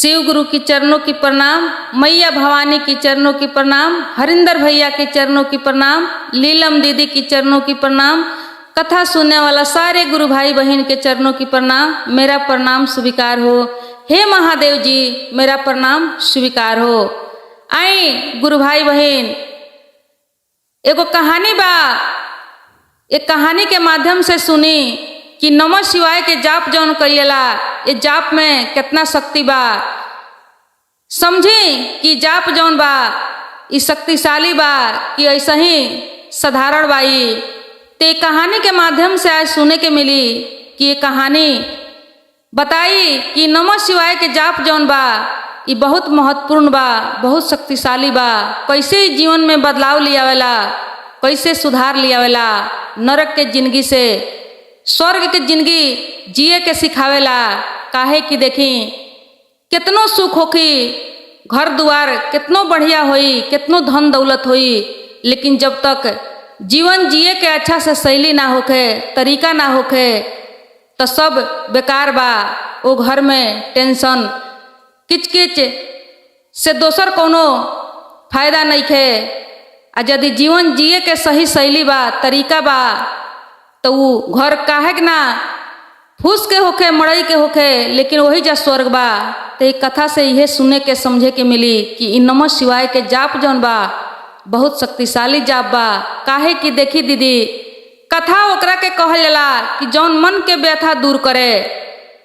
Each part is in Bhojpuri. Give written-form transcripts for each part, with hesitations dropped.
शिव गुरु की चरणों की प्रणाम, मैया भवानी की चरणों की प्रणाम, हरिंदर भैया के चरणों की प्रणाम, लीलम दीदी की चरणों की प्रणाम, कथा सुनने वाला सारे गुरु भाई बहन के चरणों की प्रणाम। मेरा प्रणाम स्वीकार हो। हे महादेव जी, मेरा प्रणाम स्वीकार हो। आई गुरु भाई बहन, एगो कहानी बा। एक कहानी के माध्यम से सुनी कि नमः शिवाय के जाप जौन कइला, ये जाप में कितना शक्ति बा। समझी कि जाप जौन बा ये शक्तिशाली बा कि ऐसा ही साधारण बाई। ते कहानी के माध्यम से आज सुने के मिली कि ये कहानी बताई कि नमः शिवाय के जाप जौन बा ये बहुत महत्वपूर्ण बा, बहुत शक्तिशाली बा। कैसे जीवन में बदलाव लियावेला, कैसे सुधार लियावेला, नरक के जिंदगी से स्वर्ग के जिंदगी जिए के सिखावेला। काहे कि देखी कितनो सुख होखी, घर दुआर कितनो बढ़िया होई, कितनो धन दौलत होई, लेकिन जब तक जीवन जिए के अच्छा से शैली ना होखे, तरीका ना होखे, तो सब बेकार बा। वो घर में टेंशन किच से दोसर कोनो फायदा नहीं खे। आ यदि जीवन जिए के सही शैली बा, तरीका बा, तो वो घर काहे के ना फूस के होखे, मड़ई के होखे, लेकिन वही जा स्वर्ग बा। तो एक कथा से यह सुने के समझे के मिली कि इन नमः शिवाय के जाप जौन बा बहुत शक्तिशाली जाप बा। काहे कि देखी दीदी, कथा ओकरा के कहल जाला कि जौन मन के व्यथा दूर करे।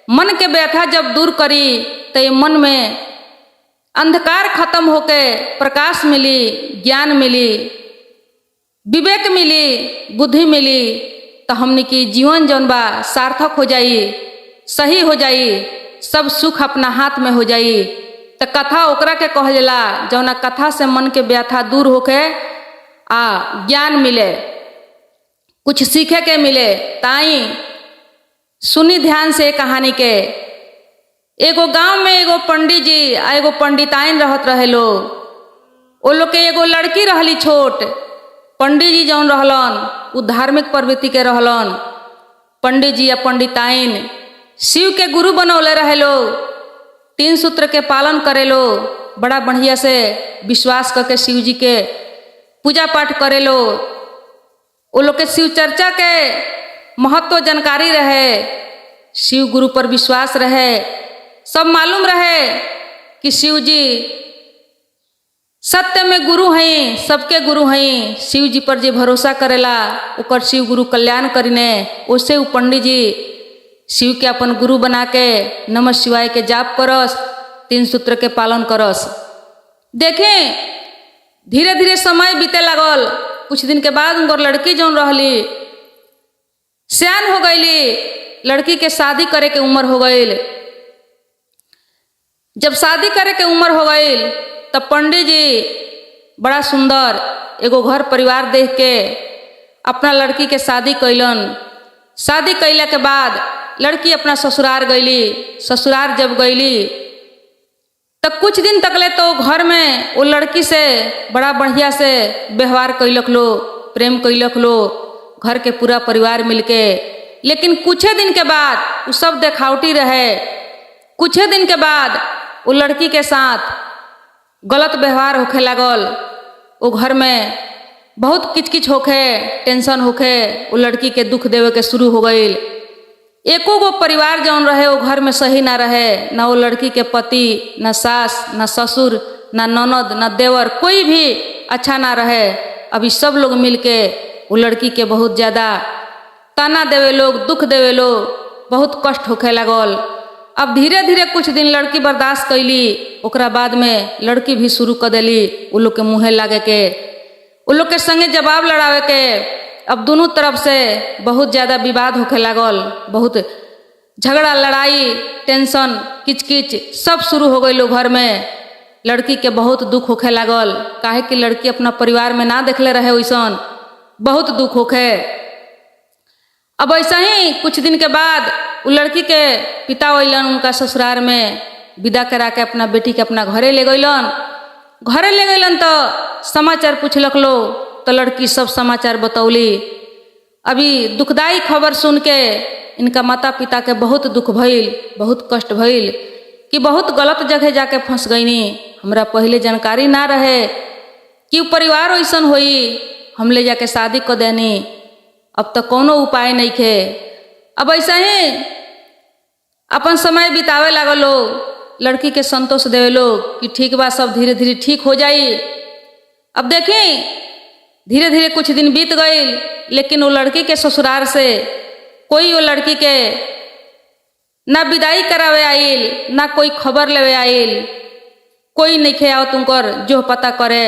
मन के व्यथा जब दूर करी तो ये मन में अंधकार खत्म होके प्रकाश मिली, ज्ञान मिली, विवेक मिली, बुद्धि मिली, तो हमने की जीवन जौन बा सार्थक हो जाई, सही हो जाई, सब सुख अपना हाथ में हो जाई। तो कथा ओकरा के कहल जाला जौना कथा से मन के व्यथा दूर होके आ ज्ञान मिले, कुछ सीखे के मिले। ताई सुनी ध्यान से कहानी के। एगो गांव में एगो पंडित जी आ एगो पंडिताइन रहत रहे लो। वो लोग के एगो लड़की रहली छोट। पंडित जी जौन रहलन वो धार्मिक प्रवृत्ति के रहलन। पंडित जी या पंडिताइन शिव के गुरु बनौले रहे लो, 3 सूत्र के पालन करे लो, बड़ा बढ़िया से विश्वास करके शिव जी के पूजा पाठ करे लो। वो लोग के शिव चर्चा के महत्व जानकारी रहे, शिव गुरु पर विश्वास रहे, सब मालूम रहे कि शिव जी सत्य में गुरु हैं, सबके गुरु हैं। शिव जी पर जे भरोसा करेला ओकर शिव गुरु कल्याण करीने। उससे वो पंडित जी शिव के अपन गुरु बना के नमः शिवाय के जाप करस, 3 सूत्र के पालन करस। देखें धीरे धीरे समय बीते लागल। कुछ दिन के बाद उनकर लड़की जौन रहली सियान हो गईली, लड़की के शादी करे के उम्र हो गईल। जब शादी करे के उम्र हो गईल तब पंडित जी बड़ा सुंदर एगो घर परिवार देख के अपना लड़की के शादी कैलन। शादी कैला के बाद लड़की अपना ससुराल गईली। ससुराल जब गईली तब कुछ दिन तकले तो घर में वो लड़की से बड़ा बढ़िया से व्यवहार कैलक लो, प्रेम कैलक लो, घर के पूरा परिवार मिलके। लेकिन कुछ दिन के बाद वो सब देखावटी रहे। कुछ दिन के बाद वो लड़की के साथ गलत व्यवहार होखे लागल। वो घर में बहुत किचकिच होखे, टेंशन होखे, वो लड़की के दुख देवे के शुरू हो गई। एको गो परिवार जौन रहे वो घर में सही ना रहे, ना वो लड़की के पति, ना सास, ना ससुर, ना ननद, ना देवर, कोई भी अच्छा ना रहे। अभी सब लोग मिलके वो लड़की के बहुत ज़्यादा ताना देवे लोग, दुख देवे लोग, बहुत कष्ट होखे लागल। अब धीरे धीरे कुछ दिन लड़की बर्दाश्त कैली, ओकरा बाद में लड़की भी शुरू कर देली वो लोग के मुँहे लागे के, वो लोग के संगे जवाब लड़ावे के। अब दोनों तरफ से बहुत ज़्यादा विवाद होखे लागल, बहुत झगड़ा, लड़ाई, टेंशन, किचकिच सब शुरू हो गई लोग घर में। लड़की के बहुत दुख होखे लागल। काहे कि लड़की अपना परिवार में ना देखले रहे वैसन, बहुत दुख होखे। अब ऐसा ही कुछ दिन के बाद वो लड़की के पिता वैलन उनका ससुराल में विदा करा के अपना बेटी के अपना घरे ले गईलन। घरे ले गईलन तो समाचार पूछलक लो, तो लड़की सब समाचार बतौली। अभी दुखदाई खबर सुन के इनका माता पिता के बहुत दुख भइल, बहुत कष्ट भइल कि बहुत गलत जगह जाके फंस गईनी, हमरा पहले जानकारी ना रहे कि परिवार ऐसन होई, हम ले जाके शादी कर देनी, अब तो कोनो उपाय नहीं खे। अब ऐसा ही अपन समय बितावे लागल लोग, लड़की के संतोष देवे लोग कि ठीक बा, सब धीरे धीरे ठीक हो जाई। अब देखें धीरे धीरे कुछ दिन बीत गई, लेकिन वो लड़की के ससुराल से कोई वो लड़की के ना विदाई करावे आइल, ना कोई खबर लेवे आइल, कोई नहीं खे आओ तुमकर जो पता करे।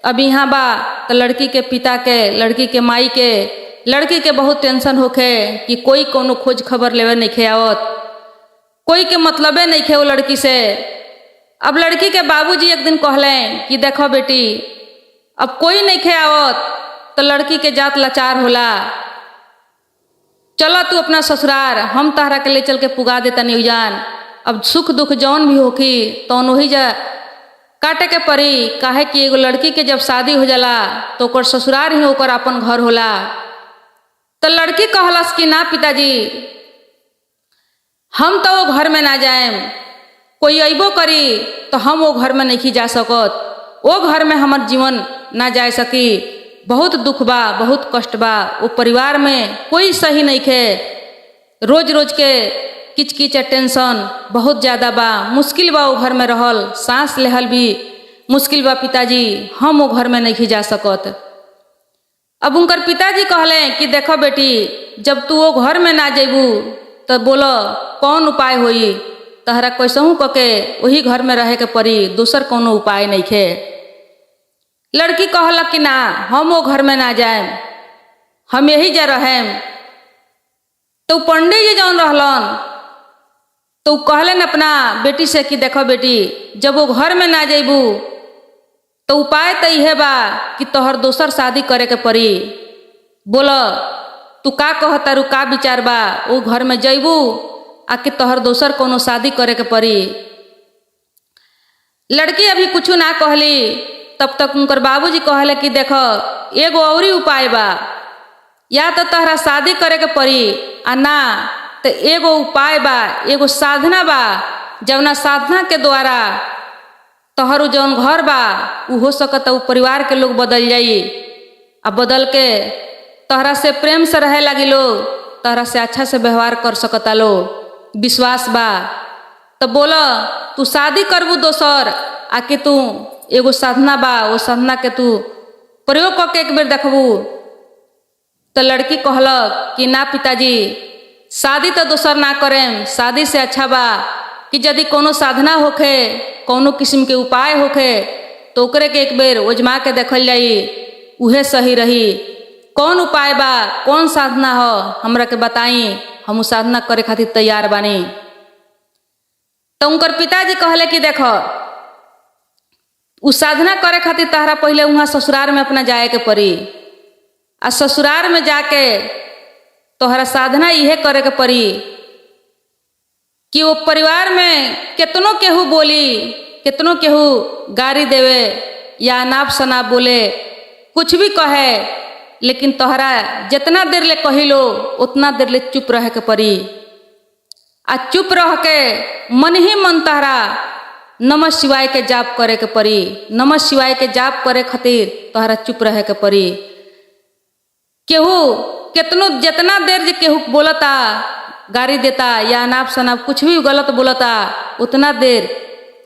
अब यहाँ बा तो लड़की के पिता के, लड़की के माई के, लड़की के बहुत टेंशन होखे कि कोई कोनो खोज खबर लेवे नहीं खे आवत, कोई के मतलबे नहीं खे वो लड़की से। अब लड़की के बाबूजी एक दिन कहले कि देखो बेटी, अब कोई नहीं खे आवत तो लड़की के जात लाचार होला, चलो तू अपना ससुराल, हम तहरा के ले चल के पुगा देता नहीं जान। अब सुख दुख जौन भी होखी तो वही जा काटे के पड़ी, काहे कि एगो लड़की के जब शादी हो जाला तो ओकर ससुराल ही ओकर अपन घर होला। तो लड़की कहलस कि ना पिताजी, हम तो वो घर में ना जाएम, कोई अइबो करी तो हम वो घर में नहीं जा सकत, वो घर में हमार जीवन ना जा सकी, बहुत दुख बा, बहुत कष्ट बा, वो परिवार में कोई सही नहीं खे, रोज रोज के किच किच टेंशन बहुत ज़्यादा बा, मुश्किल बा वो घर में रहल, सांस लेहल भी मुश्किल बा पिताजी, हम वो घर में नहीं जा सकत। अब उनकर पिताजी कहले कि देखो बेटी, जब तू वो घर में ना जेबू तो बोलो कौन उपाय होई, तहरा कैसहू कके वही घर में रहे के पड़ी, दूसर कोनो उपाय नहीं खे। लड़की कहलक कि ना, हम वो घर में ना जाएम, हम यही जा रहेम। तो पंडित जी जौन रहलन तो कहलन अपना बेटी से कि देखो बेटी, जब वो घर में ना जेबू तो उपाय तो यह बा कि तोहर दोसर शादी करे के पड़ी, बोलो तू का कहता रू, का विचार बा, वो घर में जेबू आके तोहर दोसर कोनो शादी करे के पड़ी। लड़की अभी कुछ ना कहली, तब तक उनकर बाबूजी कहले कि देखो एगो औरी उपाय बा, या तो तहरा शादी करे के पड़ी, आ ना तो एगो उपाय बा, एगो साधना बा, जवना साधना के द्वारा तोहर जौन घर बा उ हो सकता उ परिवार के लोग बदल जाई, आ बदल के तोहरा से प्रेम से रहे लगी लोग, तोहरा से अच्छा से व्यवहार कर सकता लोग, विश्वास बा। तो बोलो तू शादी करबू दोसर, आके तू एगो साधना बा, वो साधना के तू प्रयोग करके एक बेर देखबू। तो लड़की कहलक कि ना पिताजी, शादी तो दोसर ना करेम, शादी से अच्छा बा कि यदि कोनो साधना होखे, कोनो किस्म के उपाय होखे तो ओकरे के एक बेर ओजमा के देखल जाई, उहे सही रही। कौन उपाय बा, कौन साधना हो, हमरा के बताई, हम साधना करे खातिर तैयार बानी। तो उनकर पिताजी कहले कि देखो उ साधना करे खातिर तहरा पहले वहाँ ससुराल में अपना जाए के पड़ी, आ ससुराल में जाके तोहरा साधना इहे करे के पड़ी कि वो परिवार में कितनों केहू बोली, कितनों केहू गारी देवे या अनाप शनाप बोले, कुछ भी कहे, लेकिन तोहरा जितना देर ले कहिलो उतना देर ले चुप रहे के पड़ी। आ चुप रह के मन ही मन तहरा नमः शिवाय के जाप करे के पड़ी, नमः शिवाय के जाप करे खातिर तोहरा चुप रहे के पड़ी। केहू कितनो जितना देर जे केहू बोलता, गारी देता या अनाप शनाप कुछ भी गलत बोलता, उतना देर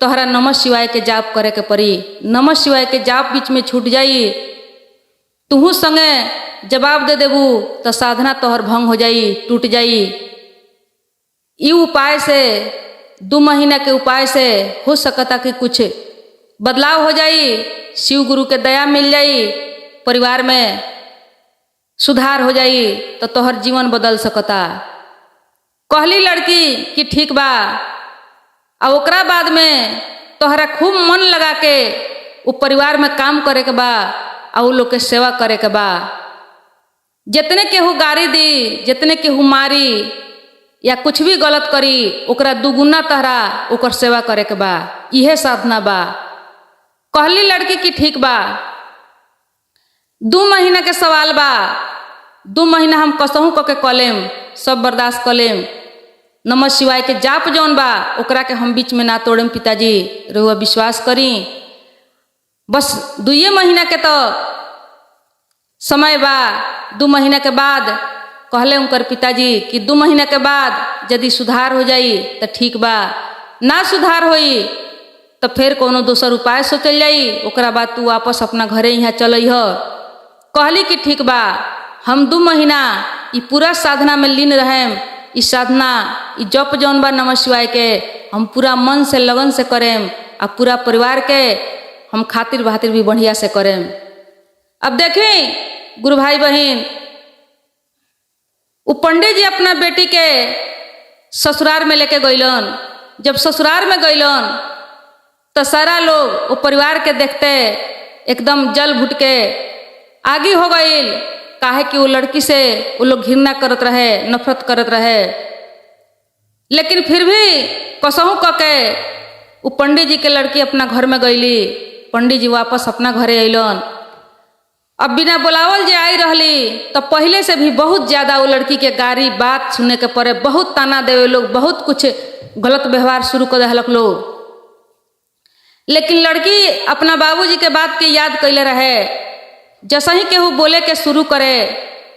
तोहरा नमः शिवाय के जाप करे के पड़ी। नमः शिवाय के जाप बीच में छूट जाई, तुहू संगे जवाब दे देबू तो साधना तोहर भंग हो जाई, टूट जाई। ई उपाय से 2 महीना के उपाय से हो सकता कि कुछ बदलाव हो जाई, शिव गुरु के दया मिल जाई, परिवार में सुधार हो जाई, तो तोहर जीवन बदल सकता। कहली लड़की कि ठीक बा। आ ओकरा बाद में तोहरा खूब मन लगा के वो परिवार में काम करे के बा, आ उ लोग के सेवा करे के बा। जितने केहू गारी दी, जितने केहू मारी या कुछ भी गलत करी, ओकरा दुगुना तहरा ओकर सेवा करे के बा, इहे साधना बा। कहली लड़की कि ठीक बा, 2 महीना के सवाल बा, 2 महीना हम कसहू कके कलेम, सब बर्दाश्त कलेम, नमः शिवाय के जाप जौन बा ओकरा के हम बीच में ना तोड़ेम पिताजी, रहुआ विश्वास करी। बस 2 महीना के तो समय बा, 2 महीना के बाद कहले उनकर पिताजी कि 2 महीना के बाद यदि सुधार हो जाई तो ठीक बा, ना सुधार होई तो फिर कोनो दोसर उपाय सोचल जाई, ओकरा बाद तू वापस अपना घरे यहाँ चलई ह। कहली कि ठीक बा, हम 2 महीना ई पूरा साधना में लीन रहेम। ई साधना ई जप जौन बा नमः शिवाय के हम पूरा मन से लगन से करेम आ पूरा परिवार के हम खातिर बहातिर भी बढ़िया से करें। अब देखें गुरु भाई बहन, वो पंडित जी अपना बेटी के ससुराल में लेके गईलन। जब ससुराल में गईलन तो सारा लोग वो परिवार के देखते एकदम जल घुट के आगे हो गईल, काहे कि वो लड़की से वो लोग घृणा करत रहे, नफरत करत रहे। लेकिन फिर भी कसहू कह के वो पंडित जी के लड़की अपना घर में गईली। पंडित जी वापस अपना घरे अलन। अब बिना बुलावल जे आई रहली तो पहले से भी बहुत ज्यादा वो लड़की के गारी बात सुनने के पड़े, बहुत ताना देवे लोग, बहुत कुछ गलत व्यवहार शुरू कर दहलक लोग। लेकिन लड़की अपना बाबूजी के बात के याद कैले रहे। जैसे ही केहू बोले के शुरू करे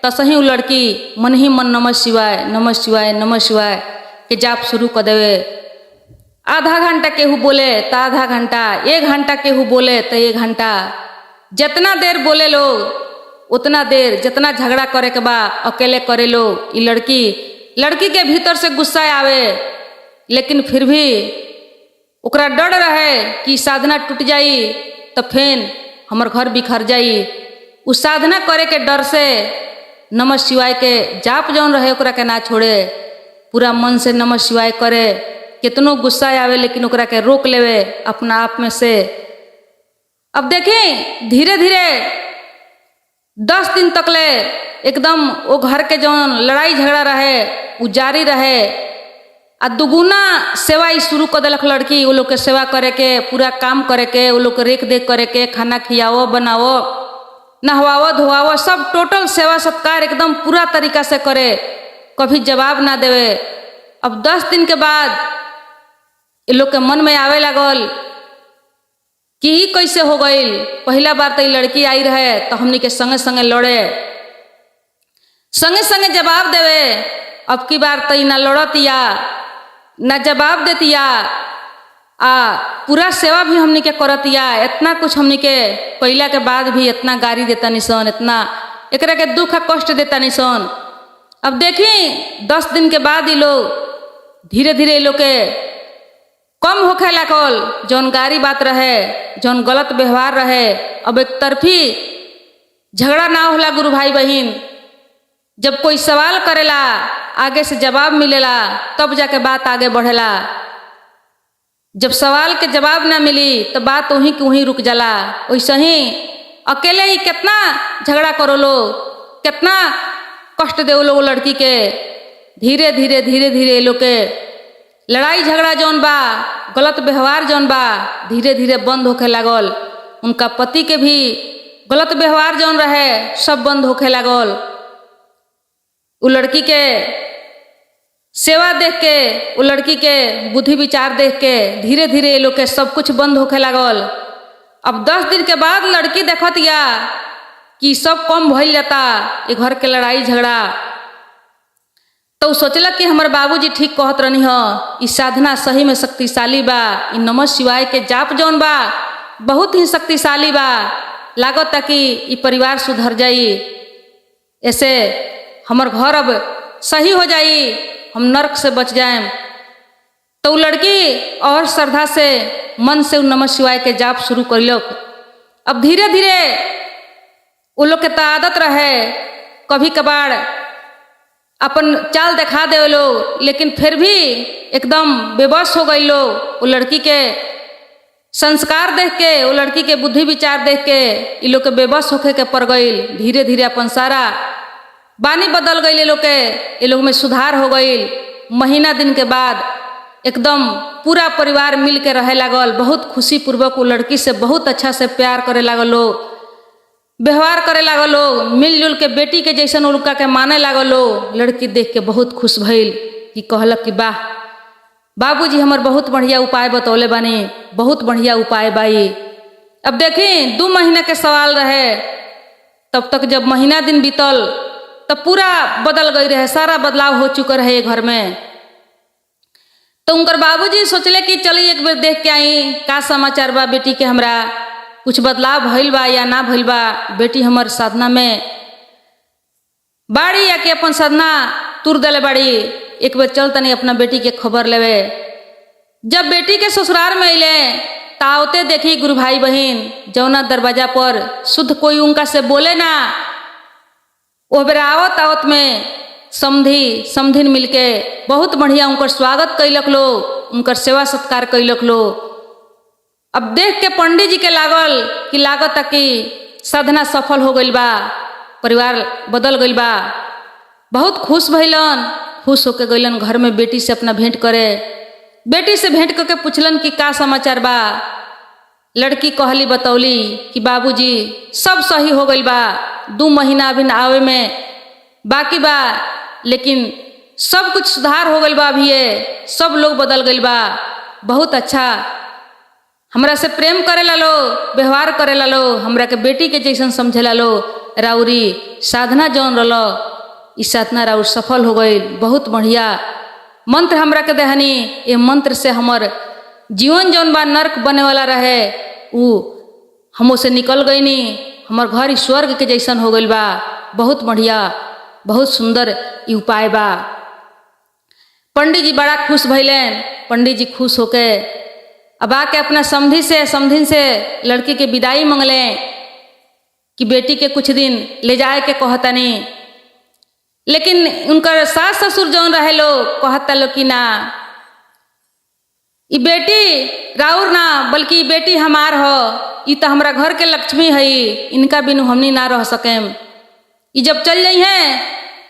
तसही वो लड़की मन ही मन नमः शिवाय नमः शिवाय नमः शिवाय के जाप शुरू कर देवे। आधा घंटा केहू बोले तो आधा घंटा, 1 घंटा केहू बोले तो 1 घंटा। जितना देर बोले लोग उतना देर, जितना झगड़ा करे के बा अकेले करे लोग। ये लड़की के भीतर से गुस्सा आवे, लेकिन फिर भी ओकरा डर रहे कि साधना टूट जाई तो फिर हमर घर बिखर जाई। उस साधना करे के डर से नमः शिवाय के जाप जौन रहे ओकरा के ना छोड़े, पूरा मन से नमः शिवाय करे। कितनो गुस्सा आवे लेकिन ओकरा के रोक लेवे अपना आप में से। अब देखें धीरे धीरे 10 दिन तक ले एकदम वो घर के जौन लड़ाई झगड़ा रहे वो जारी रहे। आ दुगुना सेवा ही शुरू कर दिलक लड़की। वो लोग के सेवा करे के, पूरा काम करे के, वो लोग के रेख देख करे के, खाना खियावो बनावो नहवावो धोवावो, सब टोटल सेवा सत्कार एकदम पूरा तरीका से करे, कभी जवाब ना देवे। अब 10 दिन के बाद ये लोग के मन में आवे लागल कि ई कैसे हो गईल। पहला बार तो लड़की आई रहे तो हमनी के संगे संगे लड़े, संगे संगे जवाब देवे। अब की बार तो ना लड़तिया ना जवाब देतिया, पूरा सेवा भी हमनी के करतिया। इतना कुछ हमनी के कैला के बाद भी इतना गारी देता निसन, इतना एकरा के दुख आ कष्ट देता निसन। अब देखी 10 दिन के बाद ये लोग धीरे धीरे ये लोग के कम होखे लागल। जौन गारी बात रहे, जौन गलत व्यवहार रहे, अब एक तरफी झगड़ा ना होला। गुरु भाई बहन, जब कोई सवाल करेला आगे से जवाब मिलेला तब जाके बात आगे बढ़ेला। जब सवाल के जवाब ना मिली तो बात वहीं की वहीं रुक जाला। वैसे ही अकेले ही कितना झगड़ा करो लो, कितना कष्ट दे लोग लड़की के। धीरे धीरे धीरे धीरे लोग के लड़ाई झगड़ा जौन बा, गलत व्यवहार जौन बा, धीरे धीरे बंद होखे लागल। उनका पति के भी गलत व्यवहार जौन रहे सब बंद होखे लागल। वो लड़की के सेवा देख के, वो लड़की के बुद्धि विचार देख के धीरे धीरे ये लोग के सब कुछ बंद होखे लागल। अब 10 दिन के बाद लड़की देखतिया कि सब कम भइल जाता ये घर के लड़ाई झगड़ा। तो सोचलक कि हमारे बाबूजी ठीक कहत रहनी ह, इस साधना सही में शक्तिशाली बा। इ नमः शिवाय के जाप जौन बा बहुत ही शक्तिशाली बा। लागत कि इ परिवार सुधर जाई, ऐसे हमर घर अब सही हो जाई, हम नरक से बच जाएं। तो लड़की और श्रद्धा से मन से नमः शिवाय के जाप शुरू करिलक। अब धीरे धीरे वो लोग के आदत रहे कभी कभार अपन चाल दिखा दे लोग, लेकिन फिर भी एकदम बेबस हो गई लोग। वो लड़की के संस्कार देख के, वो लड़की के बुद्धि विचार देख के ये लोग के बेबस होके के पड़ गई। धीरे धीरे अपन सारा बानी बदल गई। ये लोग में सुधार हो गई। महीना दिन के बाद एकदम पूरा परिवार मिल के रहे लागल। बहुत खुशी पूर्वक वो लड़की से बहुत अच्छा से प्यार करे लागल लोग, व्यवहार करे लागल लोग, मिलजुल के बेटी के जैसन उनका के माने लागल लोग। लड़की देख के बहुत खुश भइल, कि कहलक कि वाह बाबूजी हमर बहुत बढ़िया उपाय बतौले बानी, बहुत बढ़िया उपाय बाई। अब देखी 2 महीना के सवाल रहे, तब तक जब महीना दिन बीतल तब पूरा बदल गई रहे, सारा बदलाव हो चुका रहे घर में। तो उनकर बाबूजी सोचले कि चलिए एक बार देख के आई का समाचार बा, बेटी के हमरा कुछ बदलाव भइल बा या ना भइल बा, बेटी हमर साधना में बाड़ी या कि अपन साधना तुर दले बाड़ी, एक बार चल तनी अपना बेटी के खबर लेवे। जब बेटी के ससुराल में अले तावते देखी गुरु भाई बहन जौना दरवाजा पर शुद्ध कोई उनका से बोले ना, वो बेरा आवत आवत में समधिन मिलके बहुत बढ़िया उनकर स्वागत कैलक लो, उनकर सेवा सत्कार कैलक लो। अब देख के पंडित जी के लागल कि लागत कि साधना सफल हो गई बा, परिवार बदल गई बा। बहुत खुश भइलन, खुश होके गइलन घर में बेटी से अपना भेंट करे। बेटी से भेंट करके पूछलन कि का समाचार बा। लड़की कहली बतौली कि बाबूजी सब सही हो गई बा, 2 महीना अभी आवे में बाकी बा, लेकिन सब कुछ सुधार हो गई बा, अभी सब लोग बदल गई बा, बहुत अच्छा हमरा से प्रेम करे ला लो, व्यवहार करे ला लो, हमरा के बेटी के जैसन समझे ला लो। राउरी साधना जौन रलो ई साधना राउर सफल हो गई, बहुत बढ़िया मंत्र हमरा के देहनी। ये मंत्र से हमर जीवन जौन बा नर्क बने वाला रहे ऊ हमो से निकल गई नी, हमर घर स्वर्ग के जैसन हो गई बा, बहुत बढ़िया बहुत सुंदर ई उपाय बा। पंडित जी बड़ा खुश भइलेन। पंडित जी खुश होके अब आके अपना समधिन से लड़की के विदाई मंगले कि बेटी के कुछ दिन ले जाए के कहतनी। लेकिन उनकर सास ससुर जौन रहे लो कहता लो कि ना, ई बेटी राउर ना बल्कि बेटी हमार हो, ई तो हमरा घर के लक्ष्मी है, इनका बिनु हमनी ना रह सकेम। ई जब चल जाई है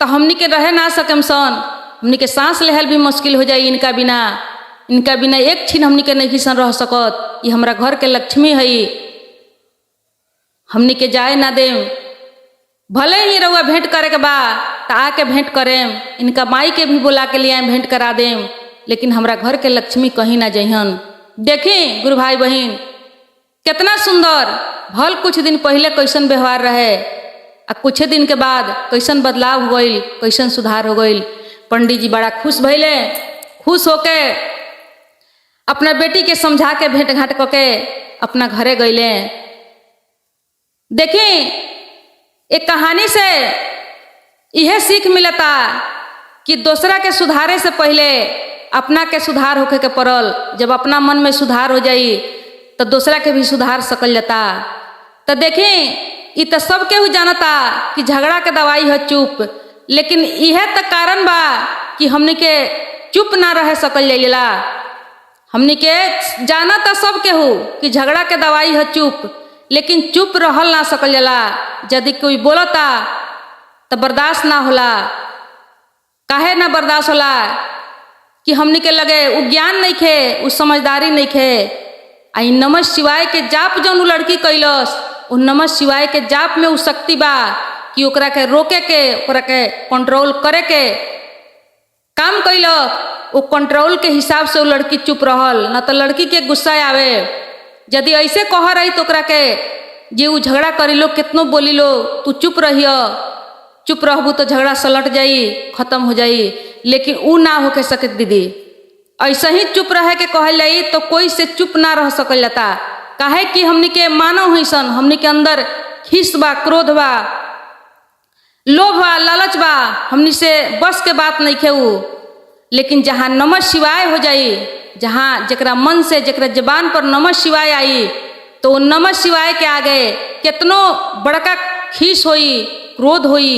तो हमनी के रह ना सकेम सन, हमनी के सांस लेहल भी मुश्किल हो जाई इनका बिना एक छीन हमनी के नहीं सन रह सकत। ई हमरा घर के लक्ष्मी है, हमनी के जाए ना देम। भले ही रउआ भेंट करे के बा तो आके भेंट करेम, इनका माई के भी बुला के लिए भेंट करा देम, लेकिन हमरा घर के लक्ष्मी कहीं ना जइहन। देखी गुरु भाई बहन कितना सुंदर, भल कुछ दिन पहले कैसन व्यवहार रहे आ कुछ दिन के बाद कैसन बदलाव हो गई, कैसन सुधार हो गई। पंडित जी बड़ा खुश भइले, खुश होके अपना बेटी के समझा के भेंट घाट करके अपना घरे गईले। देखी एक कहानी से यह सीख मिलता कि दूसरा के सुधारे से पहले अपना के सुधार होके के पड़ल। जब अपना मन में सुधार हो जाई तो दूसरा के भी सुधार सकल जाता। तो देखी ये तो सब केहू जानता कि झगड़ा के दवाई है चुप, लेकिन यह तो कारण बा कि हमनी के चुप ना रह सकल जाइला। हमनी के जानता सब केहू कि झगड़ा के दवाई है चुप, लेकिन चुप रहल ना सकल जाला। यदि कोई बोलता तो बर्दाश्त ना होला। काहे ना बर्दाश्त होला कि हमनी के लगे उ ज्ञान नहीं खे, उ समझदारी नहीं खे। आई नमः शिवाय के जाप जौन उ लड़की कैलस, उ नमः शिवाय के जाप में उ शक्ति बा कि ओकरा के रोके के, ओकरा के कंट्रोल करे के काम कैलक। वो कंट्रोल के हिसाब से वो लड़की चुप रहल, न तो लड़की के गुस्सा आवे। यदि ऐसे कह रही तो ओकरा के जे उ झगड़ा करी लो, कितनो बोली लो, तू चुप रहियो, चुप रहबू तो झगड़ा सलट जाई, खत्म हो जाई। लेकिन उ ना होके सके दीदी, ऐसे ही चुप रहे के कहल जाई तो कोई से चुप ना रह सकल जाता। काहे कि हमनी के मानव है सन, हमनी के अंदर खीस बा, क्रोध बा, लोभ बा, लालच बा, हमनी से बस के बात नहीं खेऊ। लेकिन जहाँ नमः शिवाय हो जाई, जहाँ जकरा मन से जकरा जबान पर नमः शिवाय आई, तो नमः शिवाय के आगे कितनो बड़का खीस होई, क्रोध होई,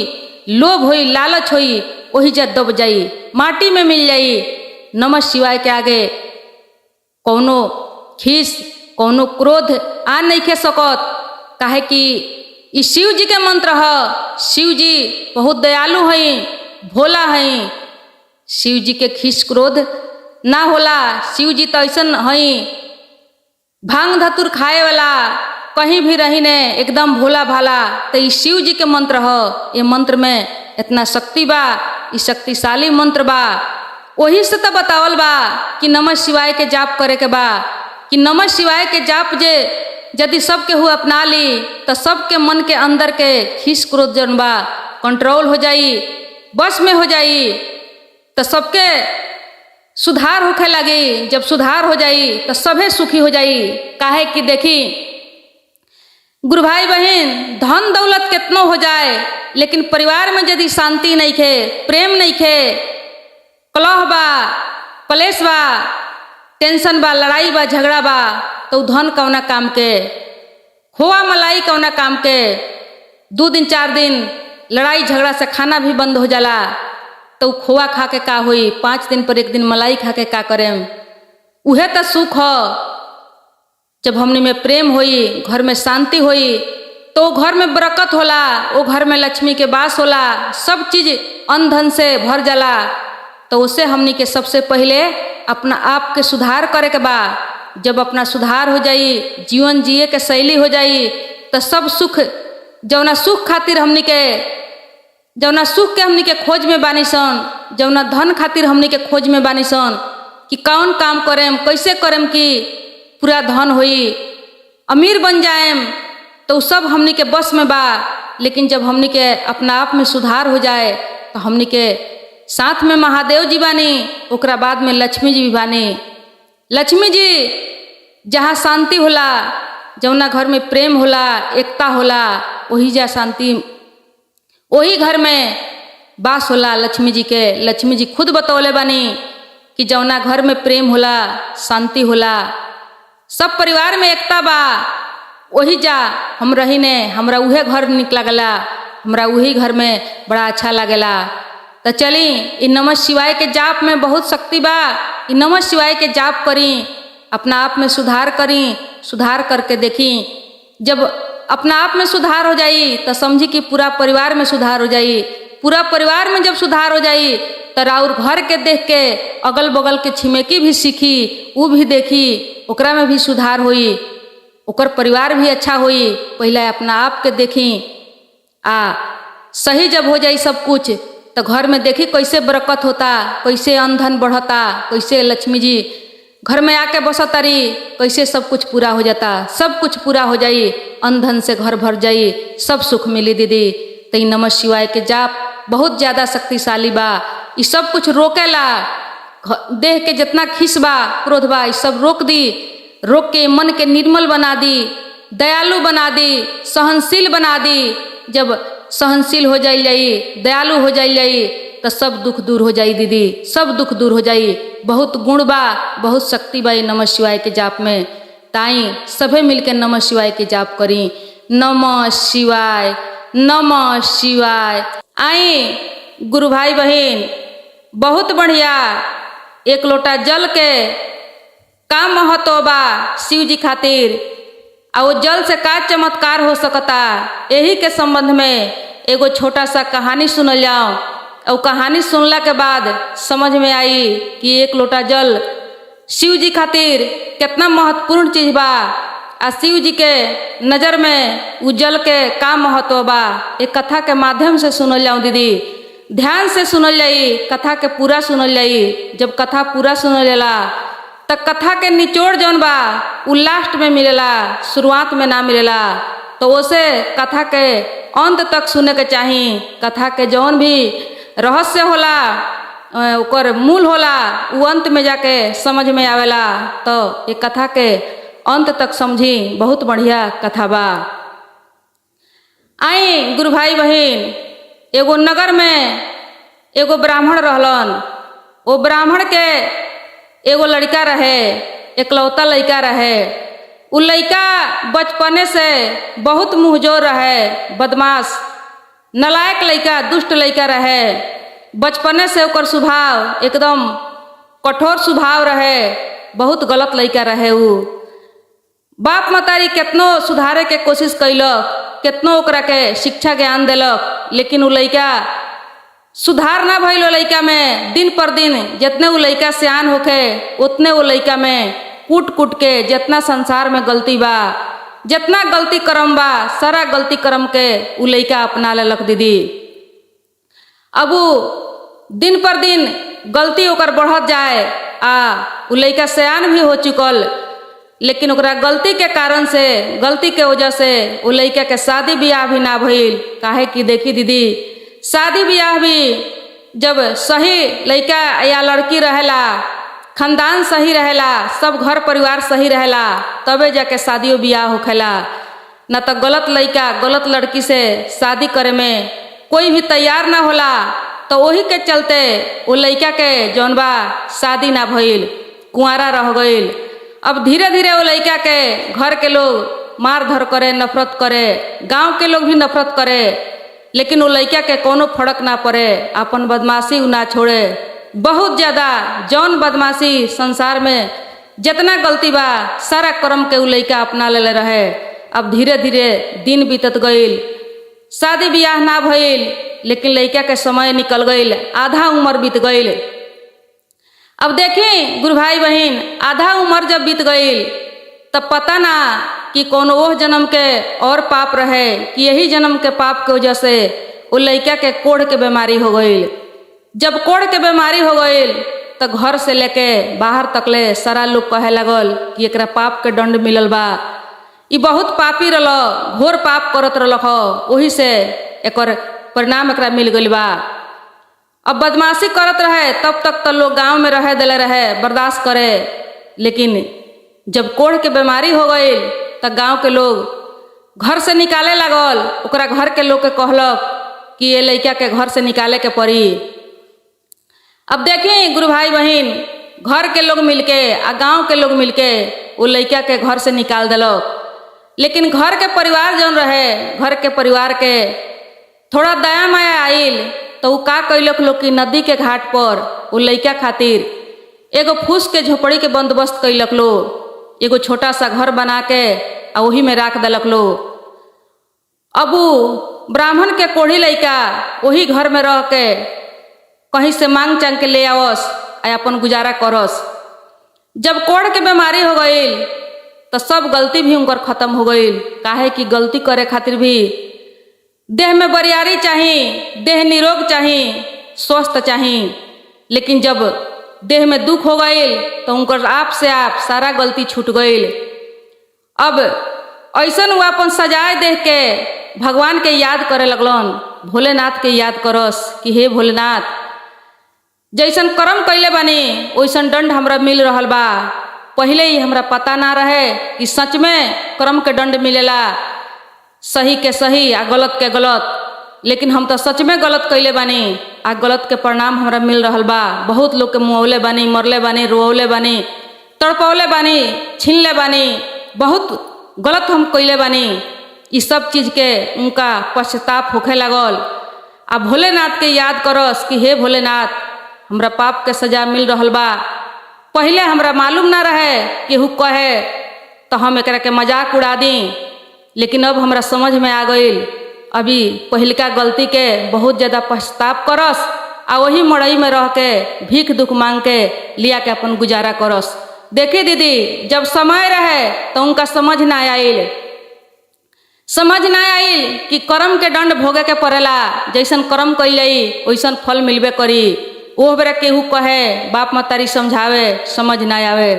लोभ होई, लालच होई, वही जब दब जाई, माटी में मिल जाई। नमः शिवाय के आगे कौनो खीस, कौनो क्रोध आ नहीं खे सकत। काहे कि ई शिव जी के मंत्र है। शिव जी बहुत दयालु हैं, भोला हैं। शिव जी के खीस क्रोध ना होला। शिव जी तो ऐसन हैं, भांग धतुर खाए वाला, कहीं भी रही ने एकदम भोला भाला। तो ये शिव जी के मंत्र है। ये मंत्र में इतना शक्ति बा, ये शक्तिशाली मंत्र बा। वही से तो बतावल बा कि नमः शिवाय के जाप करे के बा, कि नमः शिवाय के जाप जे यदि सबके हु अपना ली तो सबके मन के अंदर के खीस क्रोध जन बा कंट्रोल हो जाई, बस में हो जाई, तो सबके सुधार होखे लगी। जब सुधार हो जाई तो सभे सुखी हो जाई। काहे कि देखी गुरु भाई बहन, धन दौलत कितनो हो जाए लेकिन परिवार में यदि शांति नहीं खे, प्रेम नहीं खे, कलह बा, कलेश बा, टेंशन बा, लड़ाई बा, झगड़ा बा, तो धन कौना काम के, खोआ मलाई कौना काम के। 2 दिन 4 दिन लड़ाई झगड़ा से खाना भी बंद हो जाला तो खोआ खा के का हुई, 5 दिन पर 1 दिन मलाई खा के का करें। उहे तो सुख हो। जब हमने में प्रेम होई, घर में शांति होई, तो घर में बरकत होला, वो घर में लक्ष्मी के वास होला, सब चीज अन्न धन से भर जाला। तो उसे हमने के सबसे पहले अपना आप के सुधार करे के बा। जब अपना सुधार हो जाई, जीवन जिए के शैली हो जाई, तो सब सुख जौना सुख खातिर हमने के, जौना सुख के हमने के खोज में बानी सन, जौना धन खातिर हमने के खोज में बानी सन, कि कौन काम करेम, कैसे करेम कि पूरा धन होई, अमीर बन जाएम, तो सब हमने के बस में बा। लेकिन जब हमने के अपना आप में सुधार हो जाए तो हमने के साथ में महादेव जी बानी, ओकरा बाद में लक्ष्मी जी भी बानी। लक्ष्मी जी जहाँ शांति होला, जौना घर में प्रेम होला, एकता होला, वही जा शांति, वही घर में वास होला लक्ष्मी जी के। लक्ष्मी जी खुद बतौले बानी कि जौना घर में प्रेम होला, शांति होला, सब परिवार में एकता बा, वही जा हम रही ने, हमरा उहे घर निक लागला, हमरा वही घर में बड़ा अच्छा लागेला। तो चली इ नमः शिवाय के जाप में बहुत शक्ति बा। इ नमः शिवाय के जाप करी, अपना आप में सुधार करी, सुधार करके देखी। जब अपना आप में सुधार हो जाई तो समझी कि पूरा परिवार में सुधार हो जाई। पूरा परिवार में जब सुधार हो जाई तो राउर घर के देख के अगल बगल के छिमेकी भी सीखी, वो भी देखी, ओकरा में भी सुधार होई, ओकर परिवार भी अच्छा होई। पहले अपना आप के देखी, सही जब हो जाई सब कुछ तो घर में देखी कैसे बरकत होता, कैसे अन्न धन बढ़ता, कैसे लक्ष्मी जी घर में आके बसतारी, कैसे सब कुछ पूरा हो जाता, सब कुछ पूरा हो जाई, अन्न धन से घर भर जाई, सब सुख मिली दीदी। तो इ नमः शिवाय के जाप बहुत ज़्यादा शक्तिशाली बा। ये सब कुछ रोकेला, देह के जितना खीस बा, क्रोध बा, ये सब रोक दी, रोक के मन के निर्मल बना दी, दयालु बना दी, सहनशील बना दी। जब सहनशील हो जाई, दयालु हो जाई, तो सब दुख दूर हो जाई दीदी, सब दुख दूर हो जाई। बहुत गुण बा, बहुत शक्ति बा नमः शिवाय के जाप में। ताई सभे मिलके नमः शिवाय के जाप करी। नमः शिवाय, नमः शिवाय। आई गुरु भाई बहन, बहुत बढ़िया। 1 लोटा जल के का महत्व बा शिव जी खातिर, और वो जल से का चमत्कार हो सकता, यही के संबंध में एगो छोटा सा कहानी सुनल जाओ। और कहानी सुनला के बाद समझ में आई कि 1 लोटा जल शिव जी खातिर कितना महत्वपूर्ण चीज बा, आ शिव जी के नज़र में उ जल के का महत्व बा। एक कथा के माध्यम से सुनल जाऊँ दीदी, ध्यान से सुनल जाई, कथा के पूरा सुनल जाई। जब कथा पूरा सुनल जाला तो कथा के निचोड़ जौन बा उ लास्ट में मिलेला, शुरुआत में ना मिलेला। तो उसे कथा के अंत तक सुने के चाही। कथा के जौन भी रहस्य होला, ओकर मूल होला, वो अंत में जाके समझ में आवेला। तो ये कथा के अंत तक समझी, बहुत बढ़िया कथा बा। आई गुरु भाई बहन, एगो नगर में एगो ब्राह्मण रहलन। वो ब्राह्मण के एगो लड़का रहे, एकलौता लड़का रहे। उ लड़का बचपने से बहुत मुँहजोर रहे, बदमाश, नलायक लड़का, दुष्ट लड़का रहे। बचपने से ओकर स्वभाव एकदम कठोर स्वभाव रहे, बहुत गलत लड़का रहे। उ बाप मतारी कितनो सुधारे के कोशिश कैलक, कितनो ओकरा के शिक्षा ज्ञान देलक, लेकिन उ लड़का सुधार ना भइल। लड़का में दिन पर दिन जितने वो लड़का सियान होके, उतने वो लड़का में कूट कूट के जितना संसार में गलती बा, जितना गलती करम बा, सारा गलती करम के उ लड़का अपना लेलक दीदी। अब दिन पर दिन गलती ओकर बढ़त जाए आ उ लइका सयान भी हो चुकल, लेकिन ओकरा गलती के कारण से, गलती के वजह से उ लइका के शादी ब्याह भी ना भइल। काहे कि देखी दीदी, शादी ब्याह भी जब सही लइका या लड़की रहेला, खानदान सही रहेला, सब घर परिवार सही रहेला, तबे जाके शादियों ब्याह होखेला। न तो गलत लइका गलत लड़की से शादी करे में कोई भी तैयार ना होला, तो वही के चलते वो लइका के जौन बा शादी ना भइल, कुंवारा रह गइल। अब धीरे धीरे वो लइका के घर के लोग मार धर करे, नफरत करे, गांव के लोग भी नफरत करे, लेकिन वो लइका के कोनो फर्क ना पड़े, अपन बदमाशी उ ना छोड़े। बहुत ज़्यादा जौन बदमाशी संसार में जितना गलती बा सारा कर्म के उ लइका अपना ले रहे। अब धीरे धीरे दिन बीतत गइल, शादी ब्याह ना भइल, लेकिन लइका के समय निकल गइल, आधा उम्र बीत गइल। अब देखी गुरु भाई बहन, आधा उम्र जब बीत गइल तब पता ना कि कौन वो जन्म के और पाप रहे कि यही जन्म के पाप के वजह से वो लइका के कोढ़ के बीमारी हो गइल। जब कोढ़ के बीमारी हो गइल तो घर से लेके बाहर तकले सारा लोग कहे लगल कि एकरा पाप के दंड मिलल बा, ई बहुत पापी रहल, घोर पाप करत रहल, वही से एकर परिणाम एकरा मिल गइल बा। अब बदमाशी करत रहे तब तक तो लोग गांव में रहे दिले रहे, बर्दाश्त करे, लेकिन जब कोढ़ के बीमारी हो गई तो गांव के लोग घर से निकाले लागल। ओकरा घर के लोग के कहलक कि ये लइका के घर से निकाले के पड़ी। अब देखी गुरु भाई बहन, घर के लोग मिलके आ गांव के लोग मिलके वो लइका के घर से निकाल दिलक, लेकिन घर के परिवार जौन रहे, घर के परिवार के थोड़ा दया माया आइल तो उ का कैलक लोग कि नदी के घाट पर वो लइका खातिर एगो फूस के झोपड़ी के बंदोबस्त कैलक लो, एगो छोटा सा घर बना के आ वही में राख दिलक लो। अब उ ब्राह्मण के कोढ़ी लइका वही घर में रह के कहीं से मांग चांग के ले आवस आ अपन गुजारा करस। जब कोढ़ के बीमारी हो गई तो सब गलती भी उनकर खत्म हो गई। काहे कि गलती करे खातिर भी देह में बरियारी चाहिए, देह निरोग चाहिए, स्वस्थ चाहिए, लेकिन जब देह में दुख हो गई तो उनकर आप से आप सारा गलती छूट गई। अब ऐसन वो अपन सजाए देख के भगवान के याद करे लगलन, भोलेनाथ के याद करस कि हे भोलेनाथ, जैसन कर्म कैले बानी वैसन दंड हमरा मिल रहल बा। पहले ही हमरा पता ना रहे कि सच में कर्म के दंड मिलेला, सही के सही आ गलत के गलत, लेकिन हम तो सच में गलत कैले बानी आ गलत के परिणाम हमरा मिल रहल बा। बहुत लोग के मुँहले बानी, मरले बानी, रोवले बानी, तड़पौले बानी, छीनले बानी, बहुत गलत हम कैले बानी। इस सब चीज़ के उनका पश्चाताप होखे लगल। आ भोलेनाथ के याद करस कि हे भोलेनाथ, हमरा पाप के सजा मिल रहल बा। पहले हमरा मालूम ना रहे कि हु कहे तो हम एकरा के मजाक उड़ा दी, लेकिन अब हमरा समझ में आ गई। अभी पहिलका गलती के बहुत ज़्यादा पश्चाताप करस आ वही मड़ई में रह के भीख दुख मांग के लिया के अपन गुजारा करस। देखी दीदी, जब समय रहे तो उनका समझ ना आइल, समझ ना आइल कि कर्म के दंड भोगे के पड़ेला, जैसन कर्म कैलई वैसन फल मिलबे करी। वो बेरा केहू कहे, बाप मतारी समझावे, समझ ना आवे।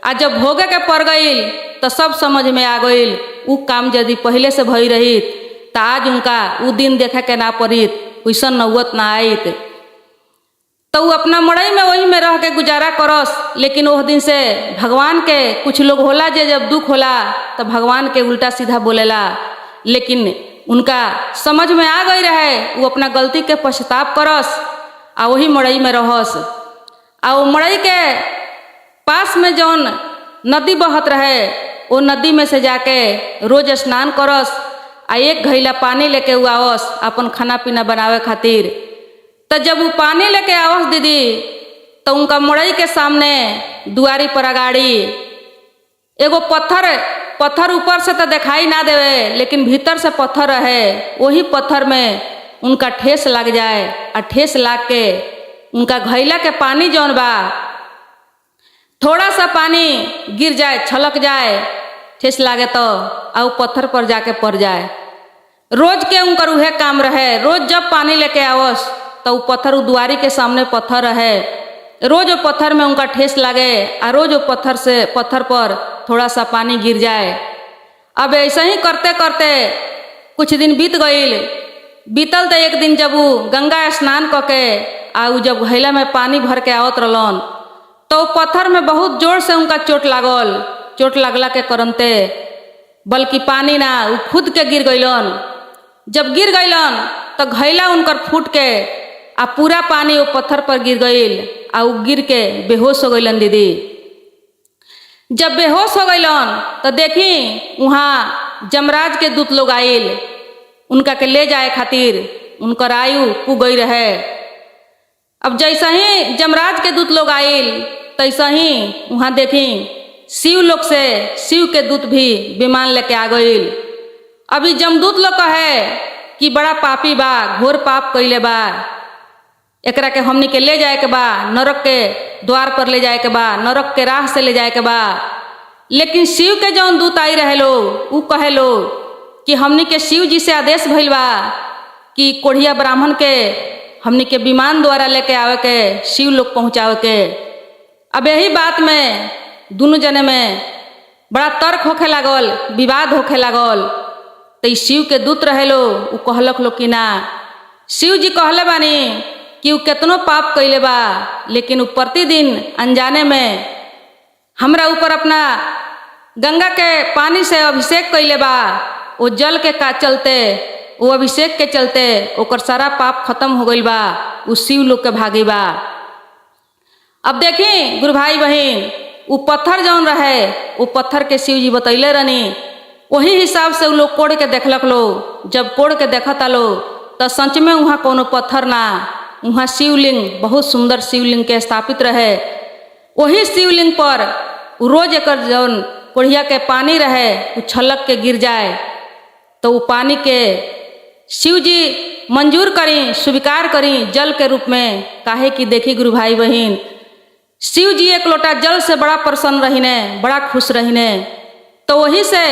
आ जब भोगे के पड़ गई तो सब समझ में आ गई। उ काम यदि पहले से भई रही तो आज उनका उ दिन देखे के ना पड़ित, वैसन नौबत ना आइत, तो वो अपना मड़ई में वही में रह के गुजारा करस। लेकिन वह दिन से भगवान के कुछ लोग होला जे जब दुख होला तो भगवान के उल्टा सीधा बोलेला, लेकिन उनका समझ में आ गई रहे, वो अपना गलती के पश्चाताप करस आ वही मड़ई में रहस। आ वो मड़ई के पास में जौन नदी बहत रहे, वो नदी में से जाके रोज स्नान करस आ एक घैला पानी लेके उ आवस अपन खाना पीना बनावे खातिर। तो जब वो पानी लेके आवस दीदी, तो उनका मड़ई के सामने दुआरी पर अगाड़ी एगो पत्थर ऊपर से तो दिखाई ना देवे, लेकिन भीतर से पत्थर रहे। वही पत्थर में उनका ठेस लग जाए आ ठेस लाग के उनका घैला के पानी जौन बा, थोड़ा सा पानी गिर जाए, छलक जाए, ठेस लागे तो आ पत्थर पर जाके पड़ जाए। रोज के उनकर उहे काम रहे। रोज जब पानी लेके आवस तो पत्थर उ दुआरी के सामने पत्थर रहे। रोज वो पत्थर में उनका ठेस लगे और रोज वो पत्थर पर थोड़ा सा पानी गिर जाए। अब ऐसा ही करते करते कुछ दिन बीत गईल। बीतल तो एक दिन जब वो गंगा स्नान करके जब घैला में पानी भर के आवत रहलन तो पत्थर में बहुत जोर से उनका चोट लागल। चोट लगला के करनते बल्कि पानी ना उ खुद के गिर गईलन। जब गिर गईलन तो घैला उनकर फूट के पूरा पानी वो पत्थर पर गिर गईल उ गिर के बेहोश हो गईलन। दीदी जब बेहोश हो गईलन तो देखी वहाँ जमराज के दूत लोग आइल उनका के ले जाए खातिर। उनकर आयु पू गई रहे। अब जैसा ही जमराज के दूत लोग आइल तैसा ही वहाँ देखी शिव लोक से शिव के दूत भी विमान लेके आ गईल। अभी जमदूत लोग कहे कि बड़ा पापी बा, घोर पाप कइले बा, एकरा के हमनी के ले जाए के बा, नरक के द्वार पर ले जाए के बा, नरक के राह से ले जाए के बा। लेकिन शिव के जौन दूत आई रहे लोग उ कहे लोग कि हमनी के शिव जी से आदेश भइल बा कि कोढ़िया ब्राह्मण के हमनी के विमान द्वारा लेके आवे के शिव लोग पहुँचावे के। अब यही बात में दोनों जने में बड़ा तर्क होखे लागल, विवाद होखे लागल। तो शिव के दूत रहे लो उ कहलक लो कि ना, शिव जी कहले बानी कि उ केतनो पाप कइले बा लेकिन उ प्रतिदिन अनजाने में हमरा ऊपर अपना गंगा के पानी से अभिषेक कइले बा। वो जल के का चलते, वो अभिषेक के चलते ओकर सारा पाप खत्म हो गइल बा, उ शिव लोग के भागी बा। अब देखी गुरु भाई बहन वो पत्थर जौन रहे वो पत्थर के शिव जी बतैले रहनी। वही हिसाब से उ लोग कोड़ के देखलक लो। जब कोड़ के देखता लो तो सच में वहाँ कोनो पत्थर ना, वहाँ शिवलिंग, बहुत सुंदर शिवलिंग के स्थापित रहे। वही शिवलिंग पर रोज एक जौन कोढ़िया के पानी रहे वो छलक के गिर जाए तो वो पानी के शिव जी मंजूर करी, स्वीकार करी जल के रूप में। काहे कि देखी गुरु भाई बहन शिव जी एक लोटा जल से बड़ा प्रसन्न रहीने, बड़ा खुश रहीने। तो वही से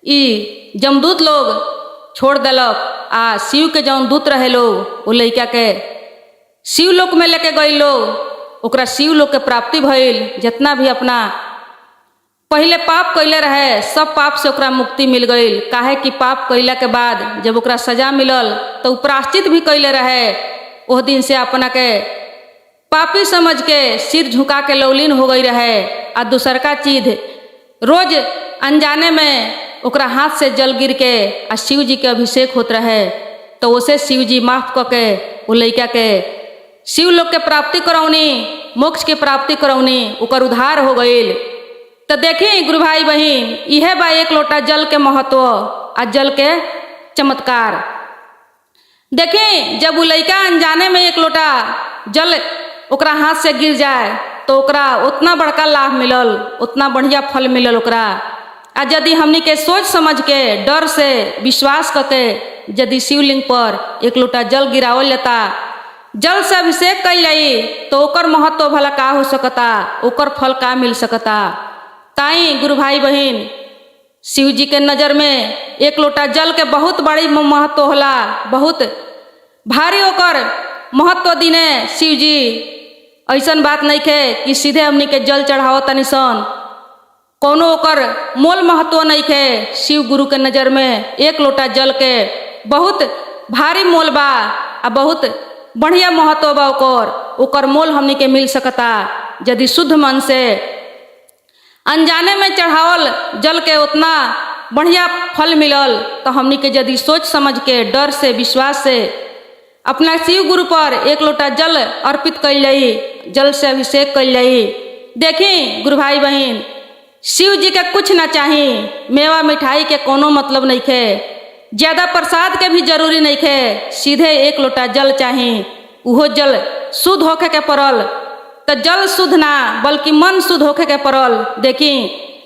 ई जमदूत लोग छोड़ देलक शिव के जौन दूत रहे लोग वो लड़का के शिव लोक में लेके गई लोग। ओकरा शिव लोक के प्राप्ति भइल। जितना भी अपना पहले पाप कैले रहे सब पाप से ओकरा मुक्ति मिल गई। काहे कि पाप कैला के बाद जब ओकरा सजा मिलल तो प्रायश्चित भी कैले रहे। ओह दिन से अपना के पापी समझ के सिर झुका के लौलीन हो गई रहे। दूसर का चीज रोज अनजाने में ओकरा हाथ से जल गिर के शिव जी के अभिषेक होत रहे। तो उसे शिव जी माफ करके वो लड़का के शिव लोक के प्राप्ति करौनी, मोक्ष के प्राप्ति करौनी, ओकर उद्धार हो गईल। तो देखी गुरु भाई बहन यह बा एक लोटा जल के महत्व जल के चमत्कार। देखी जब वो लड़का अनजाने में एक लोटा जल ओकरा हाथ से गिर जाए तो ओकरा उतना बड़का लाभ मिलल, उतना बढ़िया फल मिलल ओकरा। यदि हमनी के सोच समझ के डर से विश्वास करके यदि शिवलिंग पर एक लोटा जल गिरावल जाता, जल से अभिषेक कइल जाई तो ओकर महत्व भला का हो सकता, ओकर फल का मिल सकता। ताई गुरु भाई बहन शिव जी के नज़र में एक लोटा जल के बहुत बड़ी महत्व होला, बहुत भारी ओकर महत्व दिने शिव जी। ऐसन बात नहीं खे कि सीधे हमनी के जल चढ़ाओ तनी सन, कोनो ओकर मोल महत्व नहीं खे। शिव गुरु के नज़र में एक लोटा जल के बहुत भारी मोल बा बहुत बढ़िया महत्व बा ओकर मोल हमनी के मिल सकता यदि शुद्ध मन से अनजाने में चढ़ावल जल के उतना बढ़िया फल मिलल। तो हमनी के यदि सोच समझ के डर से विश्वास से अपना शिव गुरु पर एक लोटा जल अर्पित कइल जाई, जल से अभिषेक कइल जाई। देखी गुरु भाई बहन शिव जी के कुछ ना चाही, मेवा मिठाई के कोनो मतलब नहीं खे, ज्यादा प्रसाद के भी जरूरी नहीं खे, सीधे एक लोटा जल चाही। उहो जल शुद्ध होके के पड़ल। तो जल शुद्ध ना बल्कि मन शुद्ध होके के पड़ल। देखी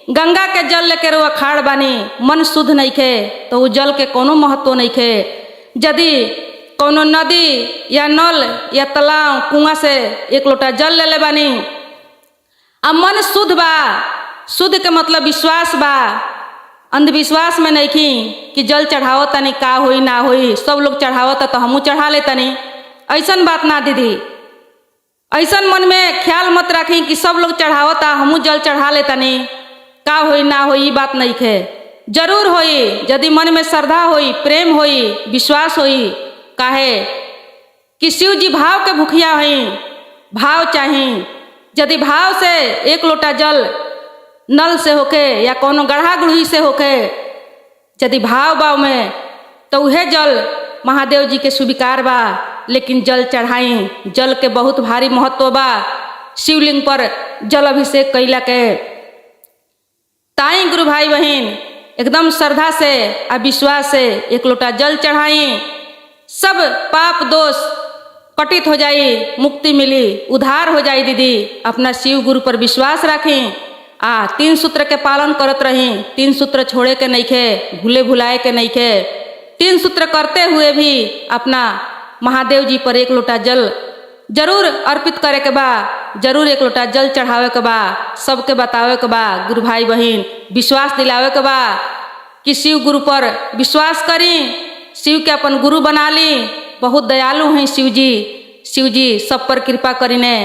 गंगा के जल लेके रुआ खाड़ बानी, मन शुद्ध नहीं खे तो वो जल के कोनो महत्व नहीं खे। यदि कोनो नदी या नल या तालाब कुआं से एक लोटा जल ले ले बानी मन शुद्ध बा, शुद्ध के मतलब विश्वास बा, अंधविश्वास में नहीं कि जल चढ़ावो तनी का होई ना होई, सब लोग चढ़ावता तो हमू चढ़ा ले तनी। ऐसन बात ना दीदी, ऐसन मन में ख्याल मत रखी कि सब लोग चढ़ावता हमू जल चढ़ा लेता नहीं, का होई ना होई बात नहीं खे। जरूर होई यदि मन में श्रद्धा होई, प्रेम होई, विश्वास होई। काहे कि शिव जी भाव के भूखिया हई, भाव चाही। यदि भाव से एक लोटा जल नल से होके या कोनो गढ़ा गुढ़ी से होके यदि भाव बाव में, तो वह जल महादेव जी के स्वीकार बा। लेकिन जल चढ़ाई, जल के बहुत भारी महत्व बा। शिवलिंग पर जल अभिषेक कैला के ताई गुरु भाई बहन एकदम श्रद्धा से और विश्वास से एक लोटा जल चढ़ाई, सब पाप दोष कटित हो जाई, मुक्ति मिली, उद्धार हो जाई। दीदी अपना शिव गुरु पर विश्वास रखें, 3 सूत्र के पालन करत रहें। 3 सूत्र छोड़े के नहीं खे, भूले भुलाए के नहीं खे। 3 सूत्र करते हुए भी अपना महादेव जी पर एक लोटा जल जरूर अर्पित करे के बा, जरूर एक लोटा जल चढ़ावे के बा, सबके बतावे के बा। गुरु भाई बहन विश्वास दिलावे के बा कि शिव गुरु पर विश्वास करी, शिव के अपन गुरु बना ली। बहुत दयालु हैं शिव जी, शिव जी सब पर कृपा करीने,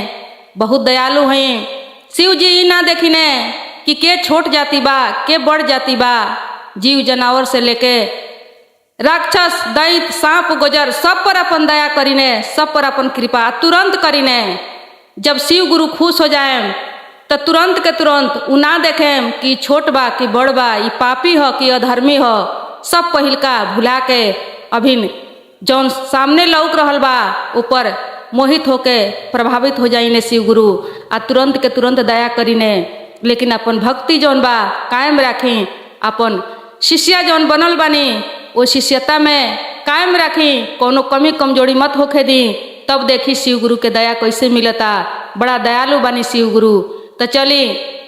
बहुत दयालु हैं शिव जी। ई ना देखिने कि के छोट जाती बा, के बढ़ जाती बा। जीव जनावर से लेके राक्षस, दैत, सांप, गोजर सब पर अपन दया करीने, सब पर अपन कृपा तुरंत करीने। जब शिव गुरु खुश हो जाए तो तुरंत के तुरंत उ ना देखें कि छोट बा कि बड़ बा, ई पापी हो कि अधर्मी हो। सब पहिलका भुला के अभिन जौन सामने लौक रहल बा ऊपर मोहित होके प्रभावित हो जाइने शिव गुरु, आ तुरंत के तुरंत दया करीने। लेकिन अपन भक्ति जौन बा कायम राखी, अपन शिष्या जौन बनल बानी वो शिष्यता में कायम राखी, कोनो कमी कमजोरी मत होखे दी। तब देखी शिव गुरु के दया कैसे मिलता। बड़ा दयालु बानी शिव गुरु। तो चली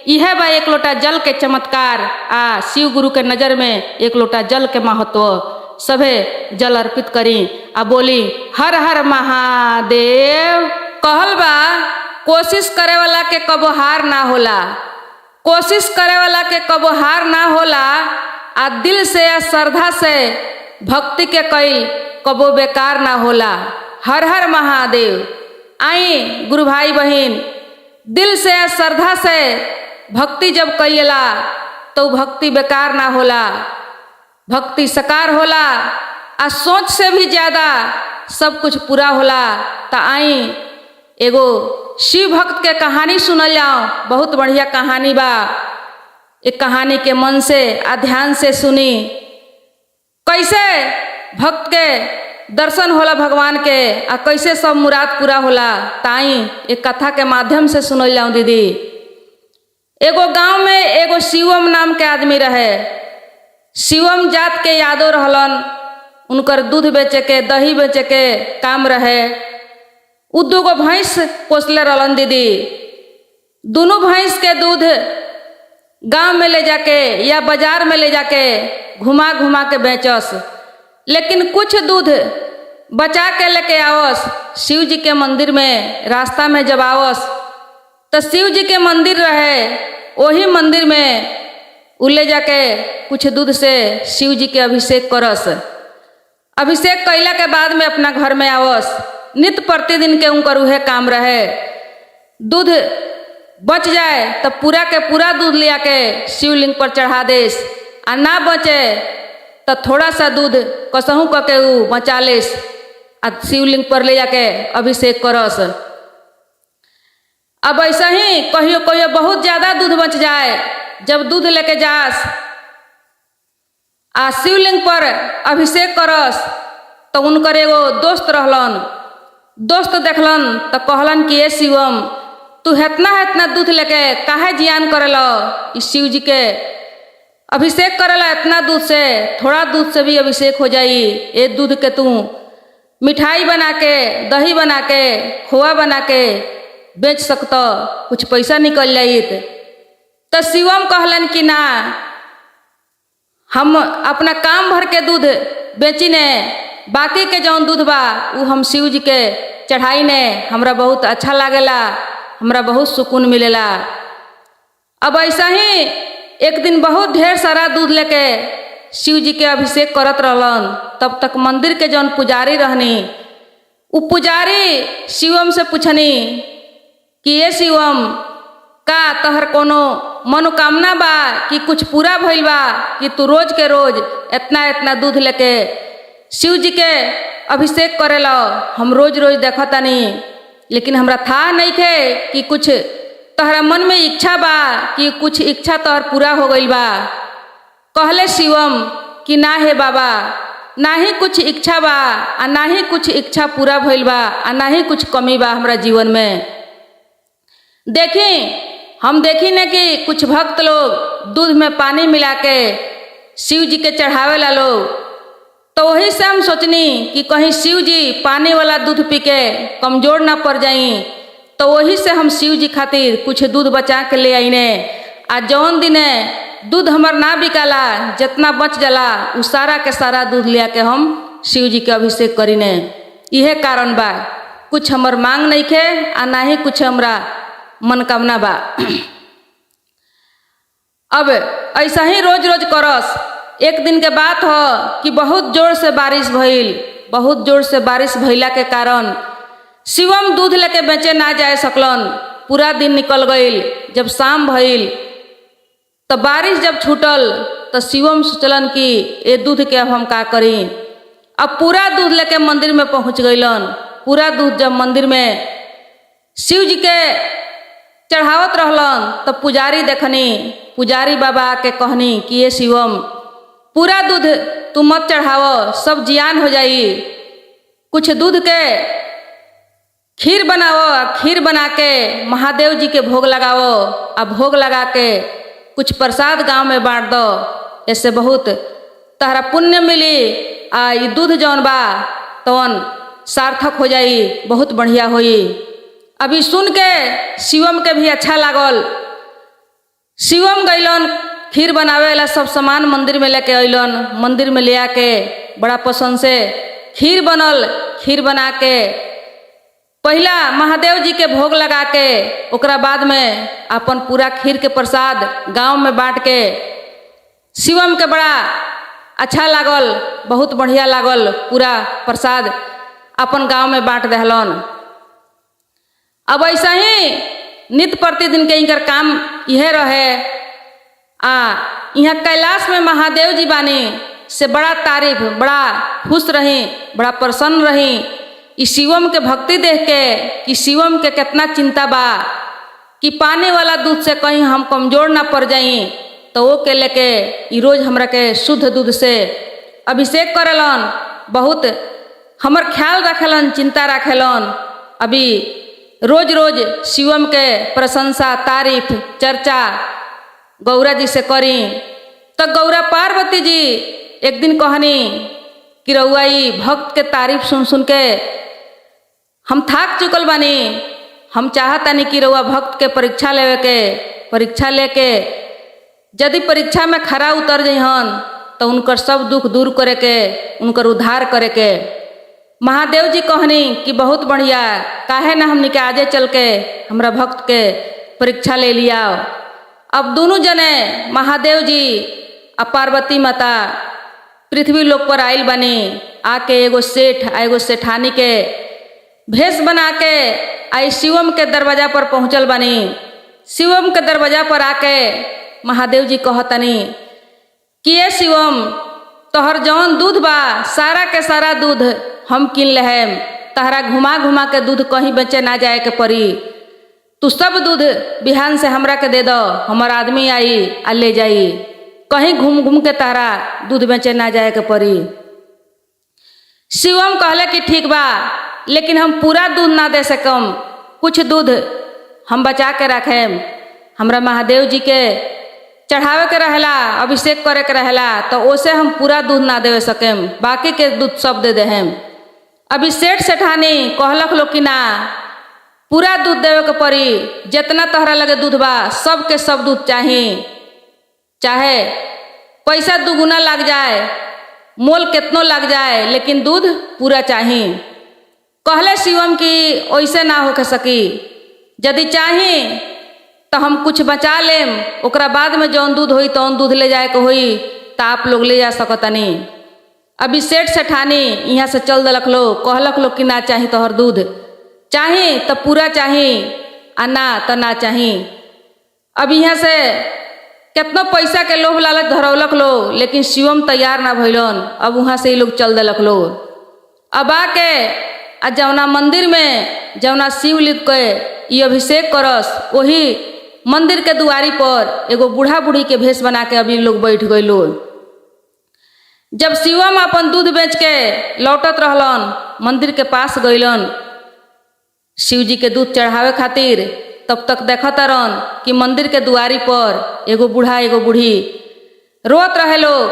यह बा एक लोटा जल के चमत्कार, शिव गुरु के नजर में एक लोटा जल के महत्व। सभे जल अर्पित करी आ बोली हर हर महादेव। कहल बा कोशिश करे वाला के कबो हार ना होला, कोशिश करे वाला के कबो हार ना होला। आ दिल से या श्रद्धा से भक्ति के कईल कबो बेकार ना होला। हर हर महादेव। आई गुरु भाई बहन दिल से या श्रद्धा से भक्ति जब कईला तो भक्ति बेकार ना होला, भक्ति सकार होला। आ सोच से भी ज्यादा सब कुछ पूरा होला। तो आई एगो शिव भक्त के कहानी सुनल जाओ, बहुत बढ़िया कहानी बा। एक कहानी के मन से आ ध्यान से सुनी, कैसे भक्त के दर्शन होला भगवान के, आ कैसे सब मुराद पूरा होला। ताई एक कथा के माध्यम से सुनल जाऊं दीदी। एगो गांव में एगो शिवम नाम के आदमी रहे। शिवम जात के यादव रहलन, उनकर दूध बेचे के, दही बेचे के काम रहे। उ 2 भैंस पोसले रहलन दीदी। दोनों भैंस के दूध गांव में ले जाके या बाजार में ले जाके घुमा घुमा के बेचस। लेकिन कुछ दूध बचा के लेके आवस शिव जी के मंदिर में। रास्ता में जब आवस तो शिव जी के मंदिर रहे, वही मंदिर में उ ले जाके कुछ दूध से शिव जी के अभिषेक करस। अभिषेक कैला के बाद में अपना घर में आवस। नित्य प्रतिदिन के उनकर उहे काम रहे। दूध बच जाए तो पूरा के पूरा दूध ले आके शिवलिंग पर चढ़ा देस, आ ना बचे तो थोड़ा सा दूध कसहू करके उ बचा लेस, आ शिवलिंग पर ले जाके अभिषेक करस। अब ऐसा ही कहियो कहियो बहुत ज्यादा दूध बच जाए, जब दूध लेके जास आ शिवलिंग पर अभिषेक करस तो उनकर एगो दोस्त रहलन। दोस्त देखलन तो कहलन कि ए शिवम, तू हेतना हेतना दूध लेके काहे जियान करेला, इस शिव जी के अभिषेक करेला इतना दूध से, थोड़ा दूध से भी अभिषेक हो जाई। ये दूध के तू मिठाई बना के, दही बना के, खोआ बना के बेच सकता, कुछ पैसा निकल जाइत। तो शिवम कहलन कि ना, हम अपना काम भर के दूध बेची ने, बाकी के जौन दूध बा वो हम शिव जी के चढ़ाई ने, हमरा बहुत अच्छा लागेला, हमरा बहुत सुकून मिलेला। अब ऐसा ही एक दिन बहुत ढेर सारा दूध लेके शिव जी के अभिषेक करत रहलन। तब तक मंदिर के जौन पुजारी रहनी उ पुजारी शिवम से पूछनी कि ये शिवम का तहर कोनो मनोकामना बा कि कुछ पूरा भइल बा कि तू रोज के रोज इतना इतना दूध लेके शिव जी के अभिषेक करेला। हम रोज रोज देखतानी लेकिन हमरा था नहीं थे कि कुछ तहरा मन में इच्छा बा कि कुछ इच्छा तोहर पूरा हो गइल बा। कहले शिवम कि ना हे बाबा, ना ही कुछ इच्छा बा आ ना ही कुछ इच्छा पूरा भइल बा आ ना ही कुछ कमी बा हमरा जीवन में। देखी हम देखी न कि कुछ भक्त लोग दूध में पानी मिला के शिव जी के चढ़ावे ला लोग, तो वही से हम सोचनी कि कहीं शिव जी पानी वाला दूध पी के कमजोर ना पड़ जाई, तो वही से हम शिव जी खातिर कुछ दूध बचा के ले आईने। आ जौन दिने दूध हमार ना बिकाला, जितना बच जाला उ सारा के सारा दूध लिया के हम शिव जी के अभिषेक करीने। इहे कारण बा, कुछ हमर मांग नहीं खे आ ना ही कुछ हमरा मनोकामना बा। अब ऐसा ही रोज रोज करस। एक दिन के बात हो कि बहुत जोर से बारिश भइल। बहुत जोर से बारिश भइला के कारण शिवम दूध लेके बेचे ना जाए सकलन। पूरा दिन निकल गईल। जब शाम भइल तो बारिश जब छूटल तो शिवम सोचलन कि ये दूध के अब हम का करी। अब पूरा दूध लेके मंदिर में पहुंच गईलन। पूरा दूध जब मंदिर में शिव जी के चढ़ावत रहलन तो पुजारी देखनी, पुजारी बाबा के कहनी कि ये शिवम पूरा दूध तू मत चढ़ावो, सब जियान हो जाई। कुछ दूध के खीर बनाओ, खीर बना के महादेव जी के भोग लगाओ। अब भोग लगा के कुछ प्रसाद गांव में बांट दो, ऐसे बहुत तहरा पुण्य मिली। आ ये दूध जौन बा तौन सार्थक हो जाई, बहुत बढ़िया होई। अभी सुन के शिवम के भी अच्छा लागल। शिवम गईलन खीर बनावे वाला सब सामान मंदिर में लेके अइलन। मंदिर में ले आके बड़ा पसंद से खीर बनल। खीर बना के पहला महादेव जी के भोग लगा के ओकरा बाद में अपन पूरा खीर के प्रसाद गांव में बांट के शिवम के बड़ा अच्छा लागल, बहुत बढ़िया लागल। पूरा प्रसाद अपन गांव में बांट दहलन। अब ऐसा ही नित्य प्रतिदिन के इनकर काम यह रहे। यहाँ कैलाश में महादेव जी बानी से बड़ा तारीफ, बड़ा खुश रही, बड़ा प्रसन्न रही। इस शिवम के भक्ति देख के कि शिवम के कितना चिंता बा कि पानी वाला दूध से कहीं हम कमजोर ना पड़ जाई, तो वो के लेके ई रोज हमरा के शुद्ध दूध से अभिषेक करेलन। बहुत हमर ख्याल रखेलन, चिंता रखेलन। अभी रोज रोज शिवम के प्रशंसा, तारीफ, चर्चा गौरा जी से करी। तो गौरा पार्वती जी एक दिन कहनी कि रउआ ई भक्त के तारीफ सुन सुन के हम थाक चुकल बानी। हम चाहतानी कि रउआ भक्त के परीक्षा लेवे के, परीक्षा लेके यदि परीक्षा में खरा उतर जइहन तो उनकर सब दुख दूर करे के, उनकर उद्धार करे के। महादेव जी कहनी कि बहुत बढ़िया, काहे ना हमनी के आजे चल के हमरा भक्त के परीक्षा ले लिया। अब दोनों जने महादेव जी आ पार्वती माता पृथ्वी लोक पर आइल बनी। आके एगो सेठ आ एगो सेठानी के भेष बना के आई शिवम के दरवाजा पर पहुँचल बनी। शिवम के दरवाजा पर आके महादेव जी कहतनी कि ये शिवम तोहर जौन दूध बा सारा के सारा दूध हम किन लेहम। तहरा घुमा घुमा के दूध कहीं बेचे ना जाए के पड़ी। तू सब दूध बिहान से हमरा के दे दो, हमार आदमी आई आ ले जाई। कहीं घूम घूम के तहरा दूध बेचे ना जाए के पड़ी। शिवम कहले कि ठीक बा, लेकिन हम पूरा दूध ना दे सकम, कुछ दूध हम बचा के रखेम। हमरा महादेव जी के चढ़ावे के रहेला, अभिषेक करे के रहेला, तो ओसे हम पूरा दूध ना दे सकेम, बाकी के दूध सब दे देहेम। अभी सेठ सेठानी कहलक लोग कि ना, पूरा दूध देवे के पड़ी। जितना तहरा लगे दूध बा सब के सब दूध चाहिए, चाहे पैसा दुगुना लग जाए, मोल कितनो लग जाए, लेकिन दूध पूरा चाहिए। कहले शिवम कि वैसे ना होके सकी, यदि चाही तो हम कुछ बचा लेम, ओकरा बाद में जौन दूध होई तौन दूध ले जाए के होई तो आप लोग ले जा सकतनी। अभी सेठ सेठानी यहाँ से चल दलक लो, कहलक लो कि ना चाही तोहर दूध, चाही तो पूरा चाही आ ना तो ना चाही। अब यहाँ से कितना पैसा के लोभ लालच धरौलक लो, लेकिन शिवम तैयार ना भइलन। अब वहाँ से ये लोग चल दलक लो। अब आके आ जौना मंदिर में जौना शिवलिंग के ये अभिषेक करस, वही मंदिर के दुआरी पर एगो बूढ़ा बूढ़ी के भेष बना के अभी लोग बैठ गए लो। जब शिवम अपन दूध बेच के लौटत रहलन, मंदिर के पास गइलन शिव जी के दूध चढ़ावे खातिर, तब तक देखत रहन कि मंदिर के दुआरी पर एगो बूढ़ा एगो बूढ़ी रोत रहे लोग।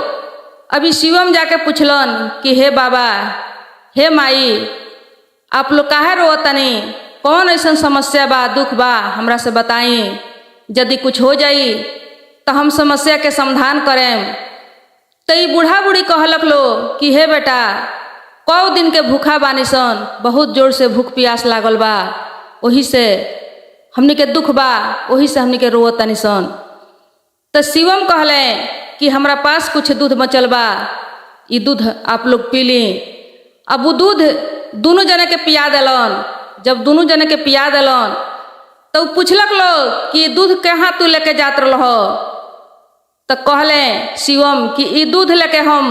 अभी शिवम जाके पूछलन कि हे बाबा, हे माई, आप लोग काहे रोतनी? कौन ऐसा समस्या बा, दुख बा, हमरा से बताई। यदि कुछ हो जाई तो हम समस्या के समाधान करें। तो ये बूढ़ा बूढ़ी कहलक लो कि हे बेटा, कौ दिन के भूखा बानी सन, बहुत जोर से भूख प्यास लागल बा, वही से हमनी के दुख बा, वही से हमनी के रोतनी सन। तो शिवम कहले कि हमरा पास कुछ दूध बचल बा, ये दूध आप लोग पी ली। अब वो दूध दोनों जने के पिया दिलन। जब दोनों जने के पिया दिलन तो पूछलक लोग कि दूध कहाँ तू लेके जात रह? तो कहले शिवम कि ई दूध लेके हम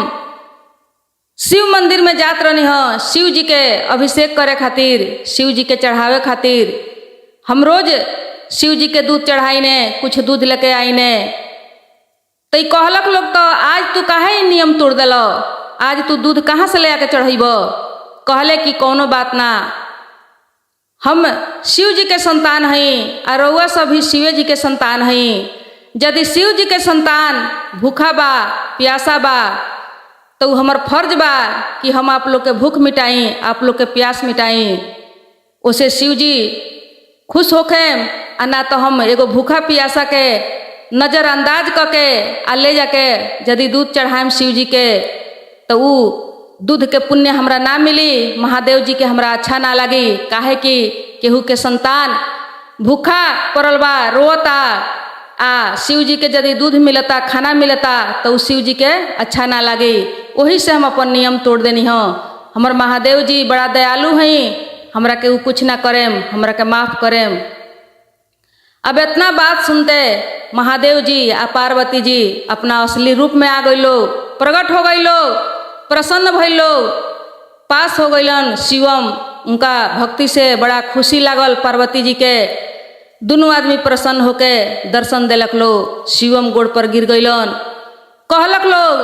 शिव मंदिर में जात रहनी ह, शिव जी के अभिषेक करे खातिर, शिव जी के चढ़ावे खातिर। हम रोज शिव जी के दूध चढ़ाई ने, कुछ दूध लेके आई ने। तो ई कहलक लोग तो आज तू काहे नियम तोड़ दिल? आज तू दूध कहाँ से ले आके चढ़ेब? कहले कि कौनो बात ना, हम शिव जी के संतान हई और रउआ सब भी शिव जी के संतान हई। यदि शिव जी के संतान भूखा बा, प्यासा बा, तो हमार फर्ज बा कि हम आप लोग के भूख मिटाई, आप लोग के प्यास मिटाई। उसे शिव जी खुश होके आ ना तो हम एगो भूखा प्यासा के नज़रअंदाज करके आ ले जाके यदि दूध चढ़ाएम शिव जी के, तो वो दूध के पुण्य हमरा ना मिली, महादेव जी के हमरा अच्छा ना लगी। काहे कि केहू के संतान भूखा पड़ल बा, रोता, आ शिव जी के यदि दूध मिलता, खाना मिलता, तो शिव जी के अच्छा ना लगी। वही से हम अपन नियम तोड़ देनी हो। हमर महादेव जी बड़ा दयालु हैं, हमरा के वो कुछ ना करेम, हमरा के माफ़ करेम। अब इतना बात सुनते महादेव जी आ पार्वती जी अपना असली रूप में आ गई लोग, प्रकट हो गई लोग, प्रसन्न भइल लोग, पास हो गइलन शिवम। उनका भक्ति से बड़ा खुशी लागल पार्वती जी के। दोनों आदमी प्रसन्न होके दर्शन दिलक लोग। शिवम गोड़ पर गिर गइलन। कहलक लोग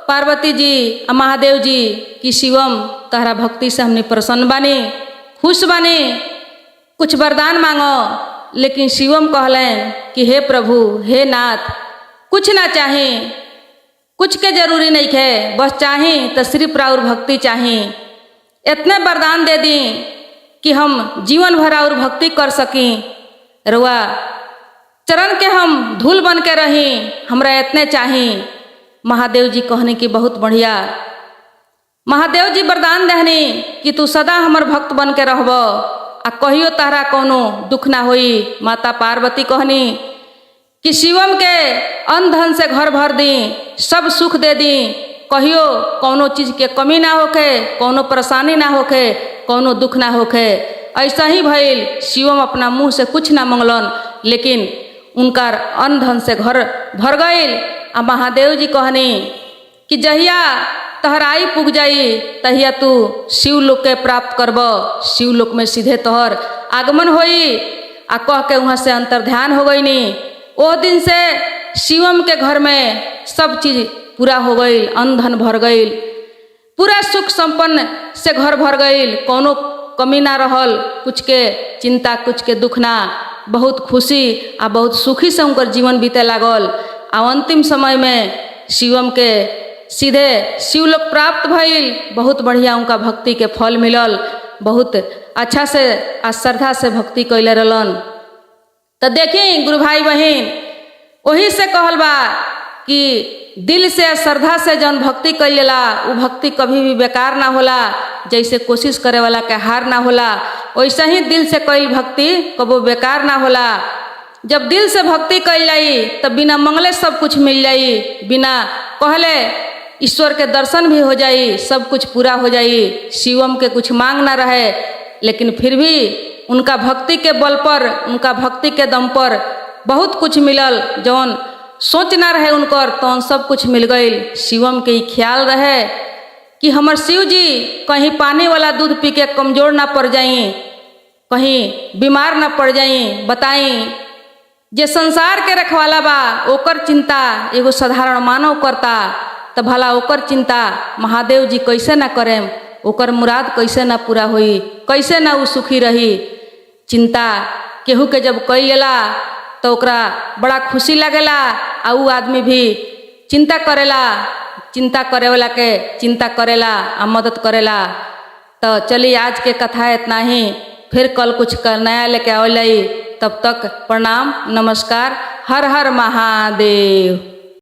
पार्वती जी आ महादेव जी कि शिवम, तहरा भक्ति से हमने प्रसन्न बानी, खुश बानी, कुछ वरदान मांगो। लेकिन शिवम कहलें कि हे प्रभु, हे नाथ, कुछ ना चाहे, कुछ के जरूरी नहीं है, बस चाहे तो सिर्फ और भक्ति चाहे। इतने वरदान दे दी कि हम जीवन भर और भक्ति कर सकी। रुआ चरण के हम धूल बन के रही, हमरा इतने चाहे। महादेव जी कहने की बहुत बढ़िया। महादेव जी वरदान देहनी कि तू सदा हमर भक्त बन के रहब आ कहियो तारा कोनो दुख ना होई। माता पार्वती कहनी कि शिवम के अन्न धन से घर भर दी, सब सुख दे दी, कहियो कोनो चीज के कमी ना होके, कोनो परेशानी ना होके, कोनो दुख ना होके। ऐसा ही भइल। शिवम अपना मुंह से कुछ ना मंगलन, लेकिन उनका अन्न धन से घर भर गईल। आ महादेव जी कहनी कि जहिया तहराई पुग जाई तहिया तू शिवलोक के प्राप्त करब, शिवलोक में सीधे तोहर आगमन होई। आ कह के वहाँ से अंतर्ध्यान हो गईनी। ओ दिन से शिवम के घर में सब चीज पूरा हो गई, अन्न धन भर गई, पूरा सुख संपन्न से घर भर गई, कोनो कमी ना रहल, कुछ के चिंता, कुछ के दुख ना। बहुत खुशी आ बहुत सुखी से उनकर जीवन बीते लागल। आ अंतिम समय में शिवम के सीधे शिवलोक प्राप्त भइल। बहुत बढ़िया उनका भक्ति के फल मिलल। बहुत अच्छा से आ श्रद्धा से भक्ति कैले रहलन। तो देखी गुरु भाई बहन, वही से कहल बा कि दिल से श्रद्धा से जौन भक्ति कैलेला वो भक्ति कभी भी बेकार ना होला। जैसे कोशिश करे वाला के हार ना होला, वैसे ही दिल से कैल भक्ति कबो बेकार ना होला। जब दिल से भक्ति कैल जाई तब बिना मंगले सब कुछ मिल जाई, बिना कहले ईश्वर के दर्शन भी हो जाई, सब कुछ पूरा हो जाई, शिवम के कुछ मांग ना रहे, लेकिन फिर भी उनका भक्ति के बल पर, उनका भक्ति के दम पर बहुत कुछ मिलल। जौन सोच ना रहे उनकर तो सब कुछ मिल गई। शिवम के ख्याल रहे कि हमर शिव जी कहीं पानी वाला दूध पी के कमजोर ना पड़ जाई, कहीं बीमार ना पड़ जाई। बताई जे संसार के रखवाला बा ओकर चिंता एगो साधारण मानव करता, तो भला ओकर चिंता महादेव जी कैसे ना करें, ओकर मुराद कैसे ना पूरा हुई, कैसे ना उ सुखी रही। चिंता केहू के जब कइला तो ओकरा बड़ा खुशी लगेला, आ उ आदमी भी चिंता करेला, चिंता करे वाला के चिंता करेला आ मदद करेला। तो चलिए आज के कथा इतना ही, फिर कल कुछ नया लेके आवल। तब तक प्रणाम, नमस्कार, हर हर महादेव।